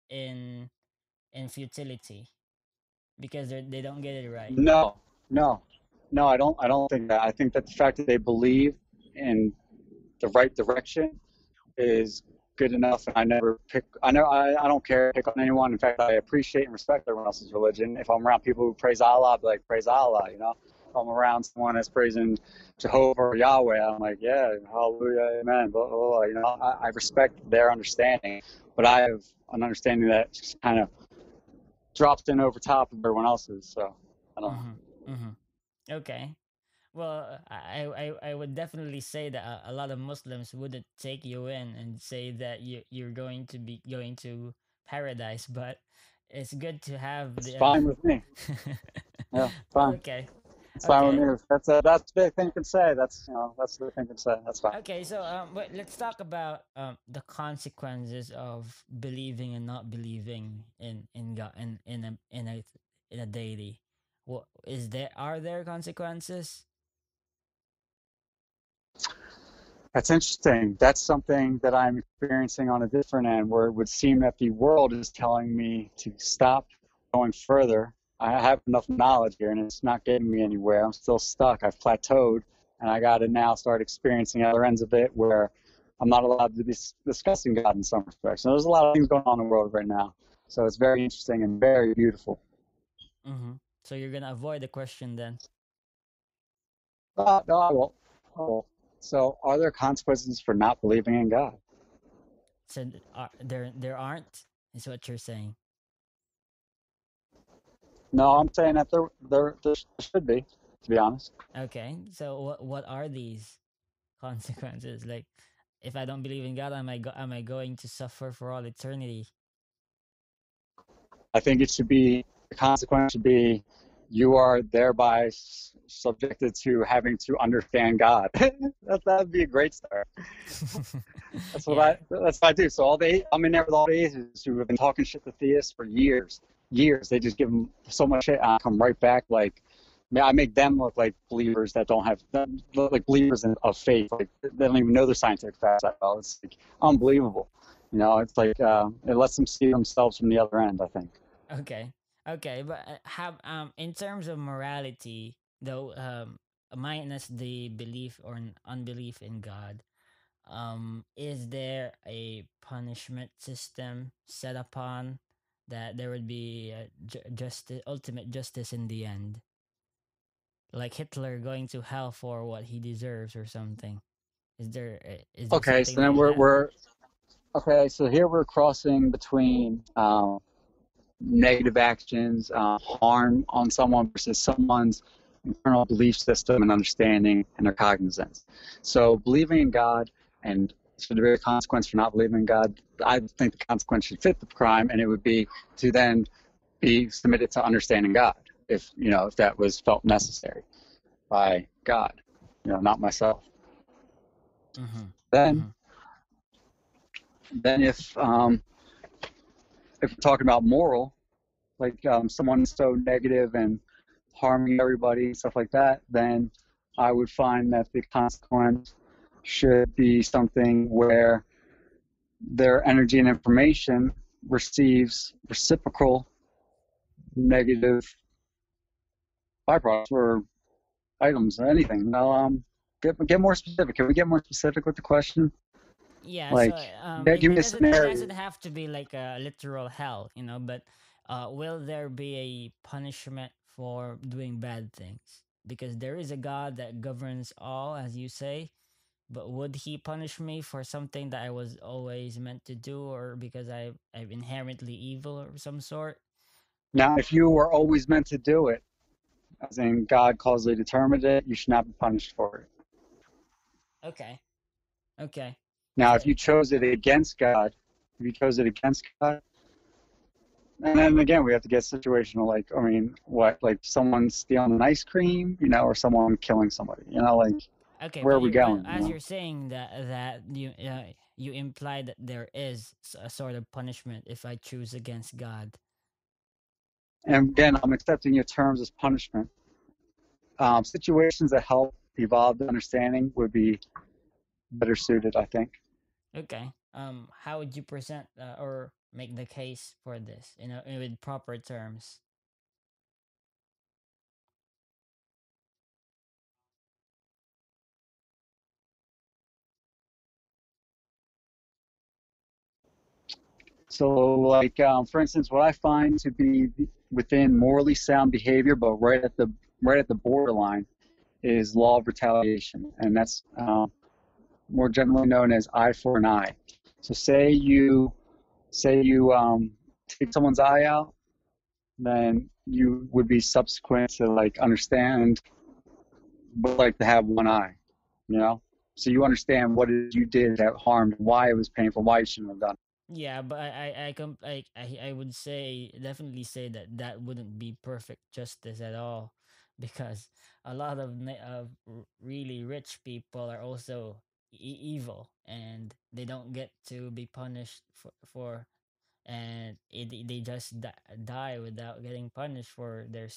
Speaker 3: in futility because they don't get it right?
Speaker 4: No. I don't think that. I think that the fact that they believe in the right direction is good enough, and I never pick. I don't care to pick on anyone. In fact, I appreciate and respect everyone else's religion. If I'm around people who praise Allah, I'll be like, praise Allah, you know. If I'm around someone that's praising Jehovah or Yahweh, I'm like, yeah, hallelujah, amen, blah, blah, blah. You know, I respect their understanding, but I have an understanding that just kind of drops in over top of everyone else's. So I don't know.
Speaker 3: Mm-hmm. Mm-hmm. Okay. Well, I would definitely say that a lot of Muslims wouldn't take you in and say that you're going to be going to paradise, but it's good to have
Speaker 4: It's
Speaker 3: the.
Speaker 4: fine with me. Yeah,
Speaker 3: Well,
Speaker 4: fine.
Speaker 3: okay,
Speaker 4: It's fine with
Speaker 3: okay,
Speaker 4: me. That's the thing can say. That's the thing can say. That's fine.
Speaker 3: okay. So but let's talk about the consequences of believing and not believing in God in a deity. What is there? Are there consequences?
Speaker 4: That's interesting. That's something that I'm experiencing on a different end, where it would seem that the world is telling me to stop going further. I have enough knowledge here, and it's not getting me anywhere. I'm still stuck. I've plateaued, and I got to now start experiencing other ends of it, where I'm not allowed to be discussing God in some respects. So there's a lot of things going on in the world right now. So it's very interesting and very beautiful.
Speaker 3: Mm-hmm. So you're gonna avoid the question then.
Speaker 4: No, I won't. I won't. So, are there consequences for not believing in God?
Speaker 3: So there aren't is what you're saying.
Speaker 4: No, I'm saying that there should be, to be honest.
Speaker 3: Okay. So what are these consequences? Like, if I don't believe in God, am I going to suffer for all eternity?
Speaker 4: I think it should be, the consequence should be, you are thereby subjected to having to understand God. That would be a great start.
Speaker 3: Yeah.
Speaker 4: That's what I do. So I'm in there with all the atheists who have been talking shit to theists for years, years. They just give them so much shit, and I come right back like, man, I make them look like believers that don't have, look like believers of faith. Like they don't even know the scientific facts that well. It's like unbelievable. You know, it's like it lets them see themselves from the other end, I think.
Speaker 3: Okay. Okay. But have in terms of morality, though, minus the belief or unbelief in God, is there a punishment system set upon that there would be justice, ultimate justice in the end, like Hitler going to hell for what he deserves or something? Is there
Speaker 4: Okay,
Speaker 3: something
Speaker 4: so then
Speaker 3: like that?
Speaker 4: we're okay. So here we're crossing between negative actions, harm on someone versus someone's internal belief system and understanding and their cognizance. So believing in God, and should there be a consequence for not believing in God? I think the consequence should fit the crime, and it would be to then be submitted to understanding God, if if that was felt necessary by God, not myself.
Speaker 3: Mm-hmm.
Speaker 4: Then,
Speaker 3: Mm-hmm.
Speaker 4: then if we're talking about moral, like someone so negative and harming everybody and stuff like that, then I would find that the consequence should be something where their energy and information receives reciprocal negative byproducts or items or anything. Now, get more specific. Can we get more specific with the question?
Speaker 3: Yeah, so
Speaker 4: Like, give me a
Speaker 3: it
Speaker 4: scenario.
Speaker 3: doesn't have to be like a literal hell, but will there be a punishment for doing bad things? Because there is a God that governs all, as you say, but would he punish me for something that I was always meant to do, or because I'm inherently evil or some sort?
Speaker 4: Now, if you were always meant to do it, as in God causally determined it, you should not be punished for it.
Speaker 3: Okay. Okay.
Speaker 4: Now,
Speaker 3: So
Speaker 4: if you chose it against God, if you chose it against God, and then again, we have to get situational. Like, I mean, what? Like someone stealing an ice cream, or someone killing somebody, like
Speaker 3: okay,
Speaker 4: where are we
Speaker 3: but
Speaker 4: going?
Speaker 3: as you're saying that you imply that there is a sort of punishment if I choose against God.
Speaker 4: And again, I'm accepting your terms as punishment. Situations that help evolve the understanding would be better suited, I think.
Speaker 3: Okay. How would you present or make the case for this? With proper terms.
Speaker 4: So, like for instance, what I find to be within morally sound behavior, but right at the borderline, is law of retaliation, and that's more generally known as eye for an eye. So, say you take someone's eye out, then you would be subsequent to like understand what like to have one eye, you know. So you understand what it is you did that harmed, why it was painful, why you shouldn't have done it.
Speaker 3: Yeah, but I would say definitely say that that wouldn't be perfect justice at all, because a lot of really rich people are also evil, and they don't get to be punished for and they just die without getting punished for their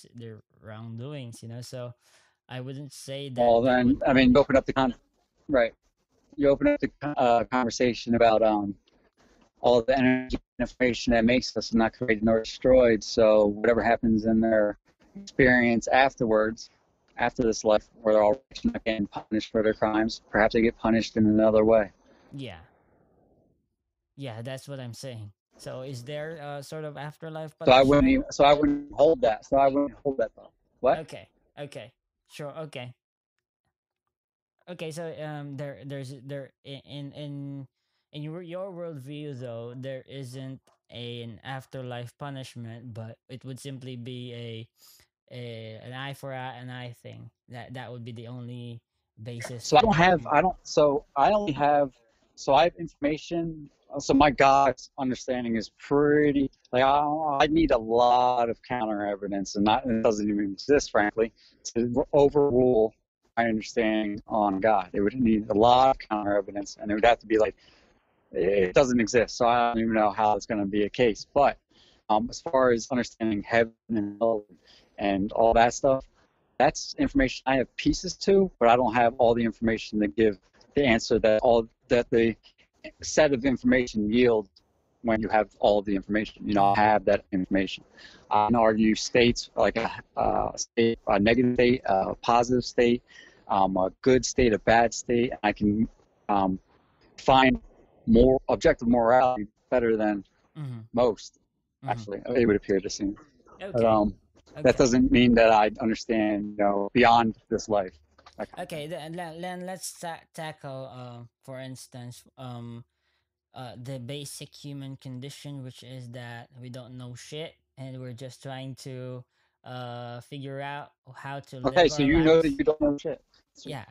Speaker 3: wrongdoings, so I wouldn't say that
Speaker 4: Well,
Speaker 3: they
Speaker 4: then
Speaker 3: would.
Speaker 4: I mean, you open up right. You open up the conversation about all of the energy and information that makes us not created nor destroyed. So whatever happens in their experience afterwards, after this life, where they're all not getting punished for their crimes, perhaps they get punished in another way.
Speaker 3: Yeah, yeah, that's what I'm saying. So is there a sort of afterlife
Speaker 4: So I wouldn't
Speaker 3: punishment?
Speaker 4: so I wouldn't hold that. So I wouldn't hold that thought. What?
Speaker 3: Okay, okay, sure, okay. Okay, so there in your worldview, though, there isn't an afterlife punishment, but it would simply be an eye for an eye thing. That would be the only basis
Speaker 4: So I
Speaker 3: for
Speaker 4: don't have,
Speaker 3: you.
Speaker 4: I don't, so I only have, so I have information. So my God's understanding is pretty, like, I need a lot of counter evidence, and not, it doesn't even exist, frankly, to overrule my understanding on God. It would need a lot of counter evidence, and it would have to be like, it doesn't exist. So I don't even know how it's going to be a case. But as far as understanding heaven and hell and all that stuff, that's information I have pieces to, but I don't have all the information to give the answer that the set of information yields when you have all of the information. You know, I
Speaker 3: Mm-hmm.
Speaker 4: have that information. I can argue states like a negative state, a positive state, a good state, a bad state. I can um, find more objective morality better than
Speaker 3: Mm-hmm.
Speaker 4: most.
Speaker 3: Mm-hmm.
Speaker 4: Actually, it would appear to seem. But
Speaker 3: Okay.
Speaker 4: that
Speaker 3: Okay.
Speaker 4: doesn't mean that I understand, beyond this life, that kind of thing.
Speaker 3: Okay. Then let's tackle, for instance, the basic human condition, which is that we don't know shit, and we're just trying to figure out how to
Speaker 4: Okay,
Speaker 3: live
Speaker 4: so
Speaker 3: our
Speaker 4: you know that
Speaker 3: lives.
Speaker 4: you don't know shit. So,
Speaker 3: Yeah.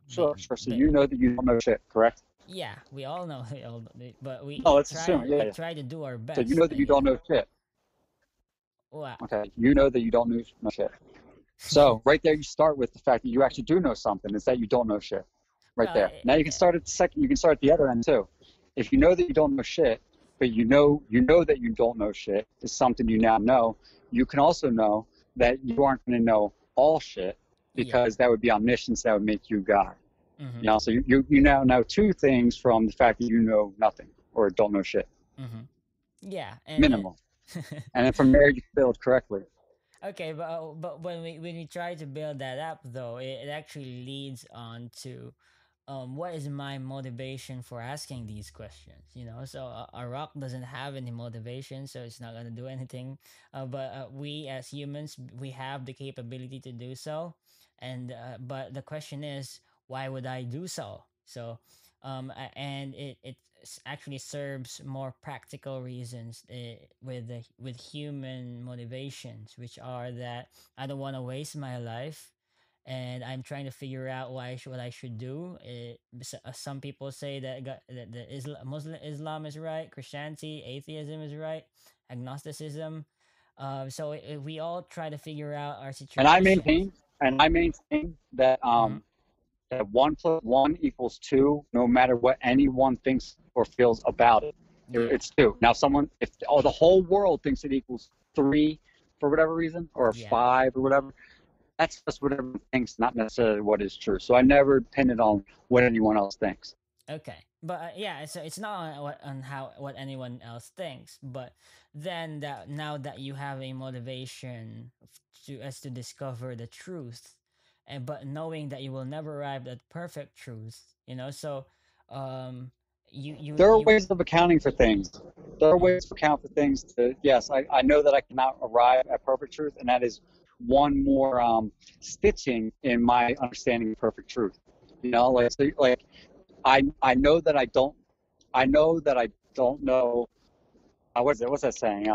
Speaker 4: sure, sure. So you know that you don't know shit, correct?
Speaker 3: Yeah, we all know, we all know but
Speaker 4: No,
Speaker 3: we
Speaker 4: let's assume it. Yeah,
Speaker 3: we
Speaker 4: yeah.
Speaker 3: try to do our
Speaker 4: So you
Speaker 3: best.
Speaker 4: know that you
Speaker 3: Yeah.
Speaker 4: don't know shit.
Speaker 3: Wow.
Speaker 4: Okay, you know that you don't know shit. So right there, you start with the fact that you actually do know something. Is that you don't know shit. Right
Speaker 3: Well,
Speaker 4: there. Now you can start at the second. You can start at the other end too. If you know that you don't know shit, but you know that you don't know shit is something you now know. You can also know that you aren't going to know all shit,
Speaker 3: yeah.
Speaker 4: because that would be omniscience. That would make you God.
Speaker 3: Mm-hmm.
Speaker 4: You know. So you now know two things from the fact that you know nothing or don't know shit.
Speaker 3: Mm-hmm. Yeah, and
Speaker 4: Minimal. And then from there you build correctly.
Speaker 3: okay, but when we try to build that up, though, it actually leads on to what is my motivation for asking these questions, so a rock doesn't have any motivation, so it's not going to do anything, but we as humans, we have the capability to do so, and but the question is, why would I do so? So and it actually serves more practical reasons, with human motivations, which are that I don't want to waste my life, and I'm trying to figure out what I should do. Some people say that the Islam is right, Christianity, atheism is right, agnosticism. So we all try to figure out our
Speaker 4: And I
Speaker 3: situations.
Speaker 4: maintain, and I maintain that
Speaker 3: Mm-hmm.
Speaker 4: that 1 + 1 = 2, no matter what anyone thinks or feels about it.
Speaker 3: Yeah,
Speaker 4: It's two. Now, if the whole world thinks it equals 3 for whatever reason, or
Speaker 3: yeah.
Speaker 4: 5 or whatever, that's just what everyone thinks, not necessarily what is true. So I never pin it on what anyone else thinks.
Speaker 3: Okay, but yeah, so it's not on how what anyone else thinks, but then that now that you have a motivation to as to discover the truth, and but knowing that you will never arrive at perfect truth, so um
Speaker 4: there are
Speaker 3: you
Speaker 4: ways of accounting for things. There are
Speaker 3: mhm,
Speaker 4: ways to account for things. Yes, I know that I cannot arrive at perfect truth, and that is one more stitching in my understanding of perfect truth. Like I know that I know that I don't know. What's it? What's that saying?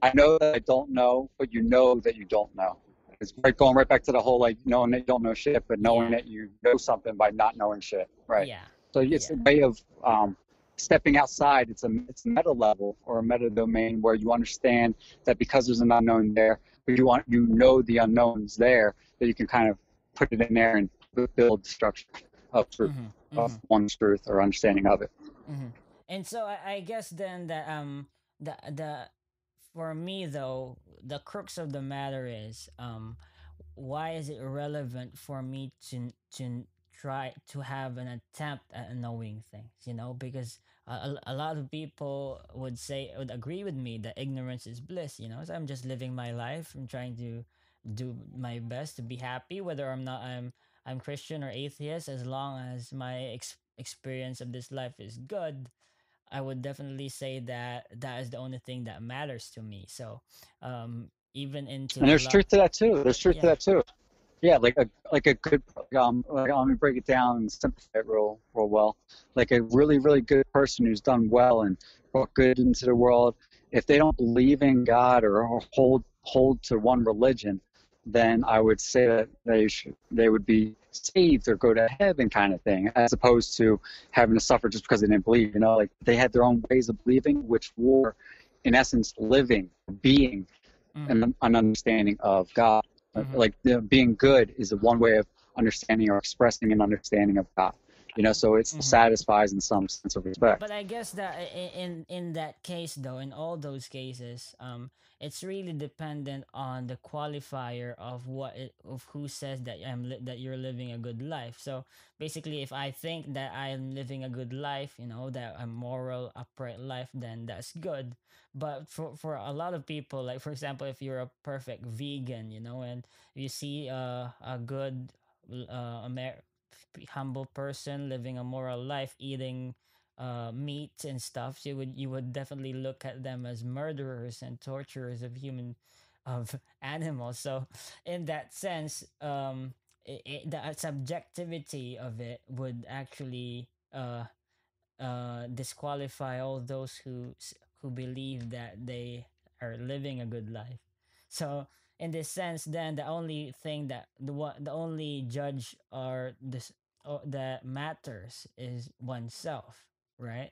Speaker 4: I know that I don't know, but you know that you don't know. It's right going right back to the whole like knowing that you don't know shit, but knowing
Speaker 3: yeah,
Speaker 4: that you know something by not knowing shit. Right.
Speaker 3: yeah,
Speaker 4: So it's
Speaker 3: yeah,
Speaker 4: a way of stepping outside. It's a meta level or a meta domain where you understand that because there's an unknown there, but you know the unknown's there, that you can kind of put it in there and build the structure of truth,
Speaker 3: mm-hmm,
Speaker 4: of
Speaker 3: mm-hmm.
Speaker 4: one's truth or understanding of it.
Speaker 3: Mm-hmm. And so I guess then that the for me though, the crux of the matter is why is it relevant for me to try to have an attempt at knowing things, you know, because a lot of people would agree with me that ignorance is bliss, you know, so I'm just living my life. I'm trying to do my best to be happy whether or not I'm Christian or atheist, as long as my experience of this life is good. I would definitely say that that is the only thing that matters to me. So even into
Speaker 4: And
Speaker 3: a
Speaker 4: there's
Speaker 3: lot.
Speaker 4: truth to that too. There's truth to
Speaker 3: Yeah.
Speaker 4: that too. Yeah, like a good let me break it down and simplify it real well. Like a really good person who's done well and brought good into the world, if they don't believe in God or hold to one religion, then I would say that they would be saved or go to heaven kind of thing, as opposed to having to suffer just because they didn't believe. You know, like they had their own ways of believing, which were in essence living, being
Speaker 3: Mm-hmm.
Speaker 4: an understanding of God.
Speaker 3: Mm-hmm.
Speaker 4: Like being good is one way of understanding or expressing an understanding of God. You know, so it
Speaker 3: Mm-hmm.
Speaker 4: satisfies in some sense of
Speaker 3: But
Speaker 4: respect.
Speaker 3: I guess that in that case though, in all those cases, it's really dependent on the qualifier of of who says that that you're living a good life. So basically, if I think that I'm living a good life, you know, that a moral upright life, then that's good. But for a lot of people, like for example, if you're a perfect vegan, you know, and you see a good humble person living a moral life, eating meat and stuff, so you would definitely look at them as murderers and torturers of human of animals. So in that sense, the subjectivity of it would actually disqualify all those who believe that they are living a good life. So in this sense, then the only thing that the only judge or this that matters is oneself, right?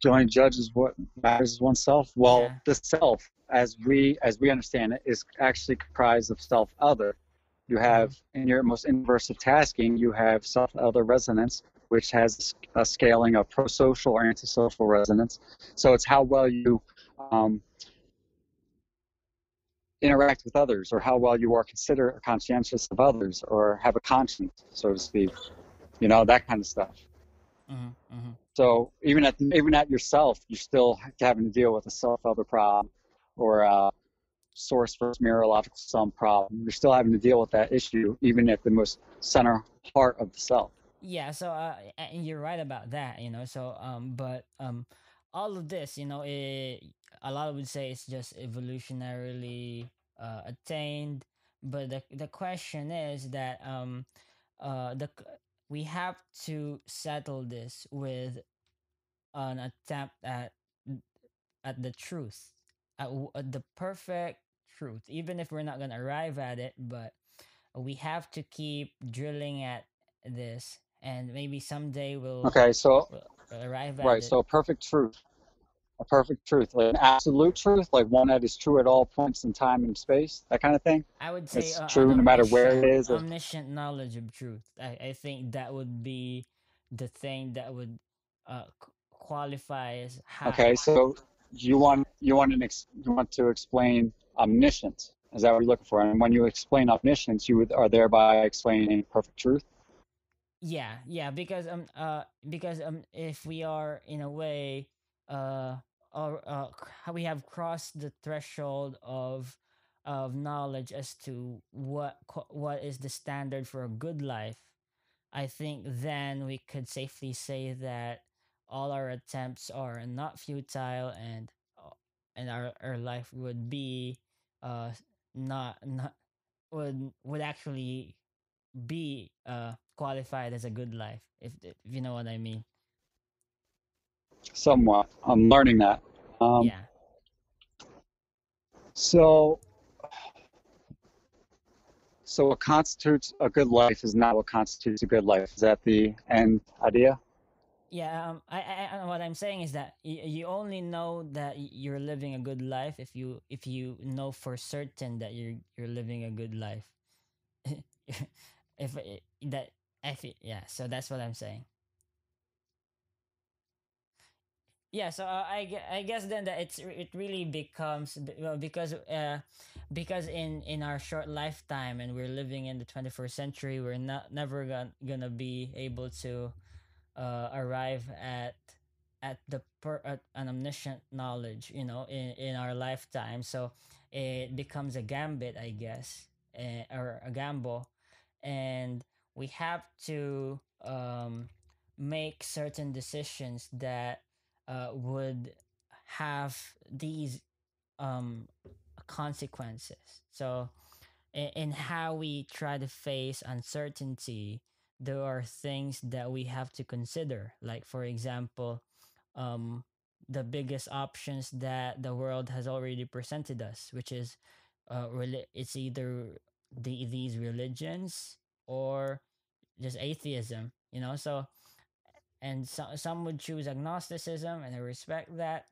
Speaker 4: The only judge is what matters is oneself. Well,
Speaker 3: Yeah.
Speaker 4: the self, as we understand it, is actually comprised of self other. You
Speaker 3: Mm-hmm.
Speaker 4: have in your most inverse of tasking, you have self other resonance, which has a scaling of pro-social or antisocial resonance. So it's how well you um, interact with others, or how well you are considerate or conscientious of others, or have a conscience, so to speak. You know, that kind of stuff.
Speaker 3: Mm-hmm. Mm-hmm.
Speaker 4: So even at yourself, you're still having to deal with a self-other problem, or a source versus mirrorological sum problem. You're still having to deal with that issue, even at the most center heart of the self.
Speaker 3: Yeah, so and you're right about that, you know. So but all of this, you know, a lot would say it's just evolutionarily attained, but the question is that we have to settle this with an attempt at the truth, at the perfect truth, even if we're not going to arrive at it, but we have to keep drilling at this, and maybe someday
Speaker 4: Okay, so
Speaker 3: we'll arrive at
Speaker 4: right,
Speaker 3: it.
Speaker 4: so a perfect truth, like an absolute truth, like one that is true at all points in time and space, that kind of thing.
Speaker 3: I would say
Speaker 4: It's
Speaker 3: an
Speaker 4: true no matter where it is.
Speaker 3: omniscient knowledge of truth. I think that would be the thing that would qualify as
Speaker 4: Okay, so you want to explain omniscience. Is that what you're looking for? And when you explain omniscience, are thereby explaining perfect truth.
Speaker 3: yeah, yeah, because if we are in a way uh or we have crossed the threshold of of knowledge as to what is the standard for a good life, I think then we could safely say that all our attempts are not futile, and our life would be uh not would actually be qualified as a good life, if you know what I mean.
Speaker 4: Somewhat. I'm learning that. Um,
Speaker 3: Yeah.
Speaker 4: so, so what constitutes a good life is not what constitutes a good life. Is that the end idea?
Speaker 3: Yeah, what I'm saying is that you only know that you're living a good life if you know for certain that you're living a good life. If that if yeah, so that's what I'm saying. Yeah, so I guess then that it really becomes well, because in our short lifetime, and we're living in the 21st century, we're not never gonna be able to arrive at an omniscient knowledge, in our lifetime. So it becomes a gambit, I guess, or a gamble, and we have to make certain decisions that would have these um, consequences. So in how we try to face uncertainty, there are things that we have to consider. Like, for example, um, the biggest options that the world has already presented us, which is it's either these religions or just atheism. So, and some would choose agnosticism, and I respect that,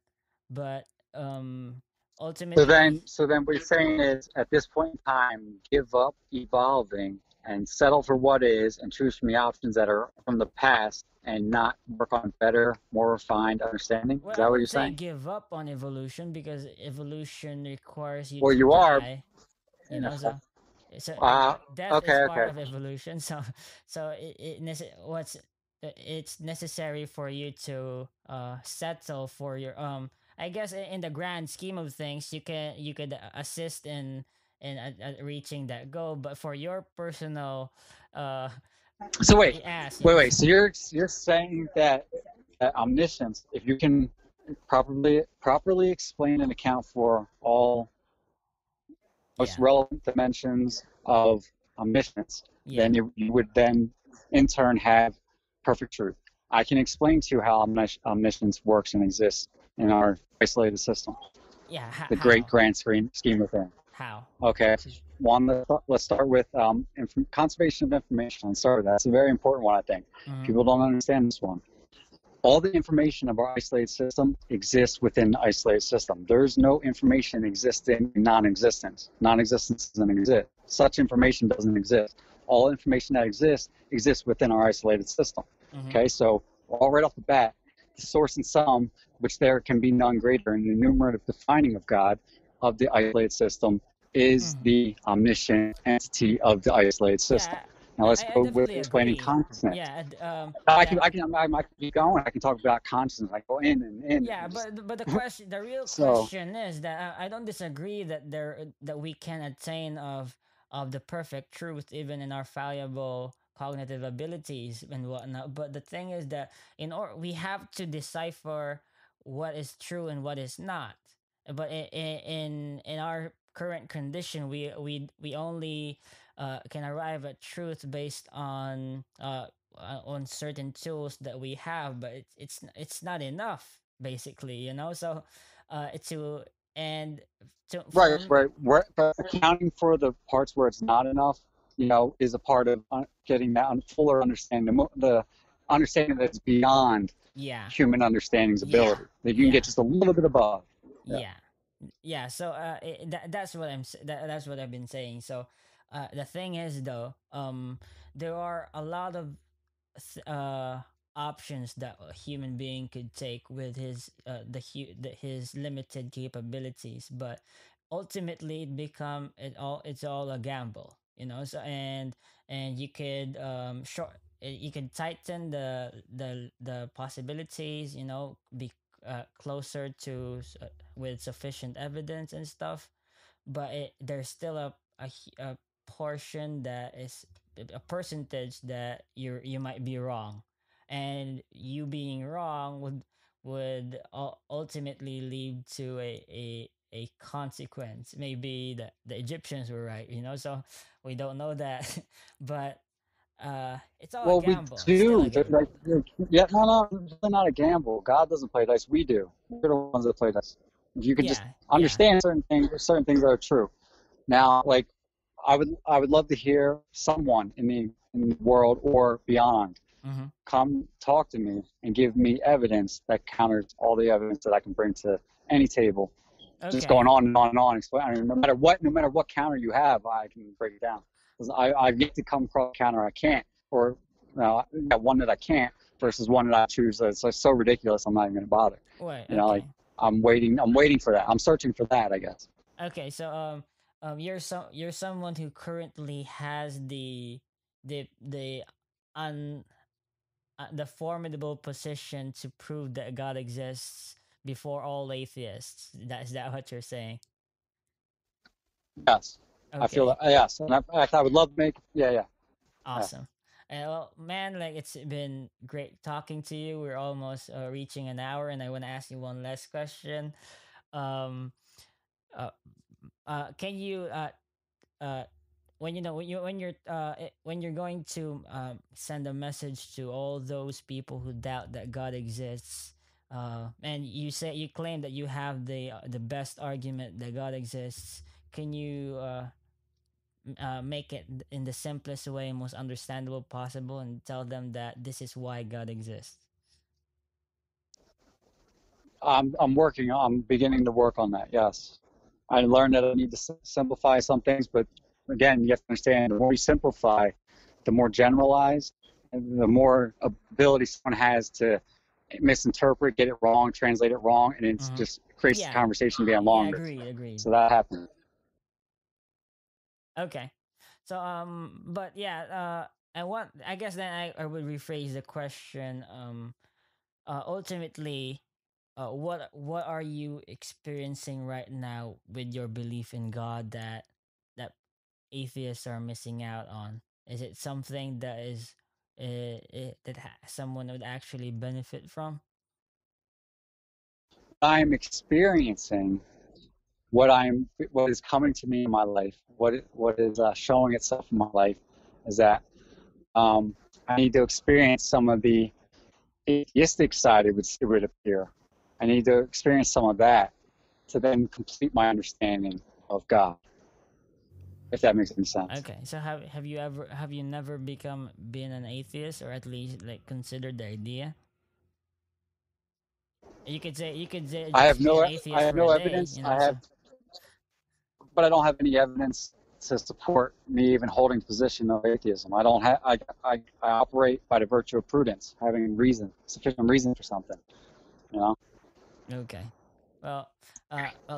Speaker 3: but um, ultimately,
Speaker 4: So then what you're saying is, at this point in time, give up evolving and settle for what is, and choose from the options that are from the past, and not work on better, more refined understanding. Is
Speaker 3: well, I
Speaker 4: that what you're
Speaker 3: wouldn't say
Speaker 4: saying?
Speaker 3: give up on evolution, because evolution requires you
Speaker 4: Well,
Speaker 3: to
Speaker 4: you are,
Speaker 3: die.
Speaker 4: in
Speaker 3: So
Speaker 4: effect.
Speaker 3: death is
Speaker 4: Okay,
Speaker 3: part
Speaker 4: okay.
Speaker 3: of evolution. So it's necessary for you to settle for your I guess in the grand scheme of things, you could assist in reaching that goal, but for your personal uh
Speaker 4: So
Speaker 3: ass,
Speaker 4: wait. So you're saying that omniscience, if you can properly explain and account for all most
Speaker 3: yeah,
Speaker 4: relevant dimensions of omniscience,
Speaker 3: yeah,
Speaker 4: then you would then in turn have perfect truth. I can explain to you how omniscience works and exists in our isolated system,
Speaker 3: yeah.
Speaker 4: the great
Speaker 3: How
Speaker 4: grand scheme of things.
Speaker 3: how
Speaker 4: Okay, one. Let's start with conservation of information. Let's start with that. It's a very important one, I think.
Speaker 3: mm-hmm.
Speaker 4: People don't understand this one. All the information of our isolated system exists within the isolated system. There's no information existing in non-existence. Non-existence doesn't exist. Such information doesn't exist. All information that exists within our isolated system.
Speaker 3: Mm-hmm.
Speaker 4: Okay, so all right off the bat, the source and sum, which there can be none greater in the enumerative defining of God, of the isolated system, is
Speaker 3: Mm-hmm.
Speaker 4: the omniscient entity of the isolated system.
Speaker 3: Yeah,
Speaker 4: Now let's
Speaker 3: I
Speaker 4: go with
Speaker 3: definitely
Speaker 4: explaining
Speaker 3: agree.
Speaker 4: consciousness.
Speaker 3: Yeah, yeah.
Speaker 4: I can keep going. I can talk about consciousness. I go in,
Speaker 3: Yeah,
Speaker 4: and just
Speaker 3: but the real
Speaker 4: so.
Speaker 3: question is that I don't disagree that we can attain of the perfect truth even in our fallible cognitive abilities and whatnot. But the thing is that in order we have to decipher what is true and what is not. But in our current condition, we only can arrive at truth based on certain tools that we have, but it's not enough, basically, so to and to
Speaker 4: Right,
Speaker 3: from
Speaker 4: right. But accounting for the parts where it's not enough, is a part of getting that fuller understanding, the understanding that's beyond
Speaker 3: yeah,
Speaker 4: human understanding's
Speaker 3: yeah,
Speaker 4: ability. That you can get
Speaker 3: yeah,
Speaker 4: just a little bit above. Yeah.
Speaker 3: yeah, yeah. So that's what I've been saying. So the thing is, though, there are a lot of options that a human being could take with his limited capabilities, but ultimately it's all a gamble, so and you could you can tighten the possibilities, be closer to with sufficient evidence and stuff, but there's still a portion that is a percentage that you might be wrong, and you being wrong would ultimately lead to a consequence. Maybe the Egyptians were right, so we don't know that. But it's all a
Speaker 4: Well, we
Speaker 3: gamble. It's still a
Speaker 4: do.
Speaker 3: gamble.
Speaker 4: Yeah, no, it's not a gamble. God doesn't play dice. We do. We're the ones that play dice. If you could just
Speaker 3: Yeah.
Speaker 4: understand certain things that are true. Now, like, I would love to hear someone in the world or beyond
Speaker 3: Mm-hmm.
Speaker 4: come talk to me and give me evidence that counters all the evidence that I can bring to any table. Just
Speaker 3: Okay.
Speaker 4: going on and on and on. I mean, no matter what counter you have, I can break it down. Because I've yet to come across a counter I can't, or one that I can't versus one that I choose that's like so ridiculous I'm not even gonna bother.
Speaker 3: Wait.
Speaker 4: Like
Speaker 3: Okay.
Speaker 4: I'm waiting for that. I'm searching for that, I guess.
Speaker 3: Okay. So you're someone who currently has the un the formidable position to prove that God exists before all atheists. Is that what you're saying?
Speaker 4: Yes, I feel
Speaker 3: Okay.
Speaker 4: that. Yes, and I would love to make. Yeah.
Speaker 3: Awesome. And well, man, like it's been great talking to you. We're almost reaching an hour, and I want to ask you one last question. Um, uh, can you uh when when you're going to send a message to all those people who doubt that God exists, and you claim that you have the best argument that God exists, can you make it in the simplest way, most understandable possible, and tell them that this is why God exists?
Speaker 4: I'm beginning to work on that. Yes, I learned that I need to simplify some things, but again, you have to understand the more you simplify, the more generalized, and the more ability someone has to misinterpret, get it wrong, translate it wrong, and it
Speaker 3: Mm-hmm.
Speaker 4: just creates the
Speaker 3: Yeah,
Speaker 4: conversation being
Speaker 3: yeah,
Speaker 4: longer.
Speaker 3: agreed.
Speaker 4: So that happens.
Speaker 3: Okay. So but yeah, I guess then I would rephrase the question. Ultimately, what are you experiencing right now with your belief in God that atheists are missing out on? Is it something that is someone would actually benefit from?
Speaker 4: I'm experiencing what is coming to me in my life, what is showing itself in my life, is that I need to experience some of the atheistic side. It would appear. I need to experience some of that to then complete my understanding of God, if that makes any sense.
Speaker 3: Okay. So have you never been an atheist, or at least like considered the idea? You could say
Speaker 4: I have
Speaker 3: just be an
Speaker 4: no I
Speaker 3: atheist
Speaker 4: have
Speaker 3: for a
Speaker 4: no
Speaker 3: day,
Speaker 4: evidence.
Speaker 3: so
Speaker 4: But I don't have any evidence to support me even holding the position of atheism. I don't have. I operate by the virtue of prudence, having sufficient reason for something. You know.
Speaker 3: okay. Well,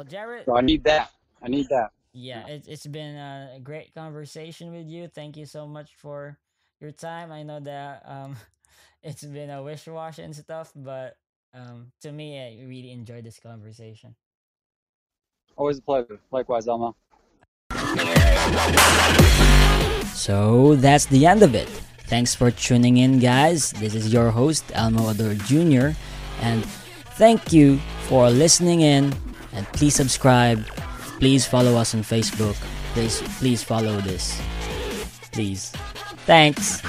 Speaker 3: Jarrett,
Speaker 4: So I need that. I need that.
Speaker 3: yeah,
Speaker 4: Yeah.
Speaker 3: it's been a great conversation with you. Thank you so much for your time. I know that it's been a wish wash and stuff, but to me, I really enjoyed this conversation.
Speaker 4: Always a pleasure. Likewise, Elmo.
Speaker 3: So that's the end of it. Thanks for tuning in, guys. This is your host, Elmo Ador Jr., and thank you for listening in. And please subscribe. Please follow us on Facebook. Please follow this. Please. Thanks.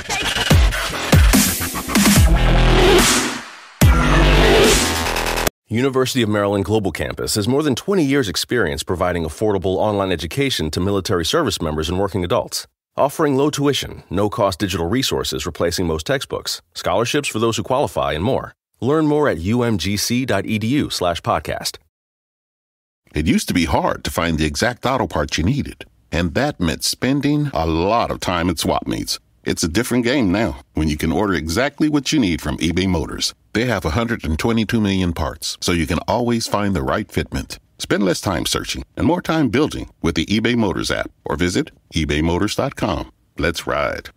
Speaker 5: University of Maryland Global Campus has more than 20 years' experience providing affordable online education to military service members and working adults. Offering low tuition, no-cost digital resources replacing most textbooks, scholarships for those who qualify, and more. Learn more at umgc.edu/podcast.
Speaker 1: It used to be hard to find the exact auto parts you needed, and that meant spending a lot of time at swap meets. It's a different game now when you can order exactly what you need from eBay Motors. They have 122 million parts, so you can always find the right fitment. Spend less time searching and more time building with the eBay Motors app, or visit ebaymotors.com. Let's ride.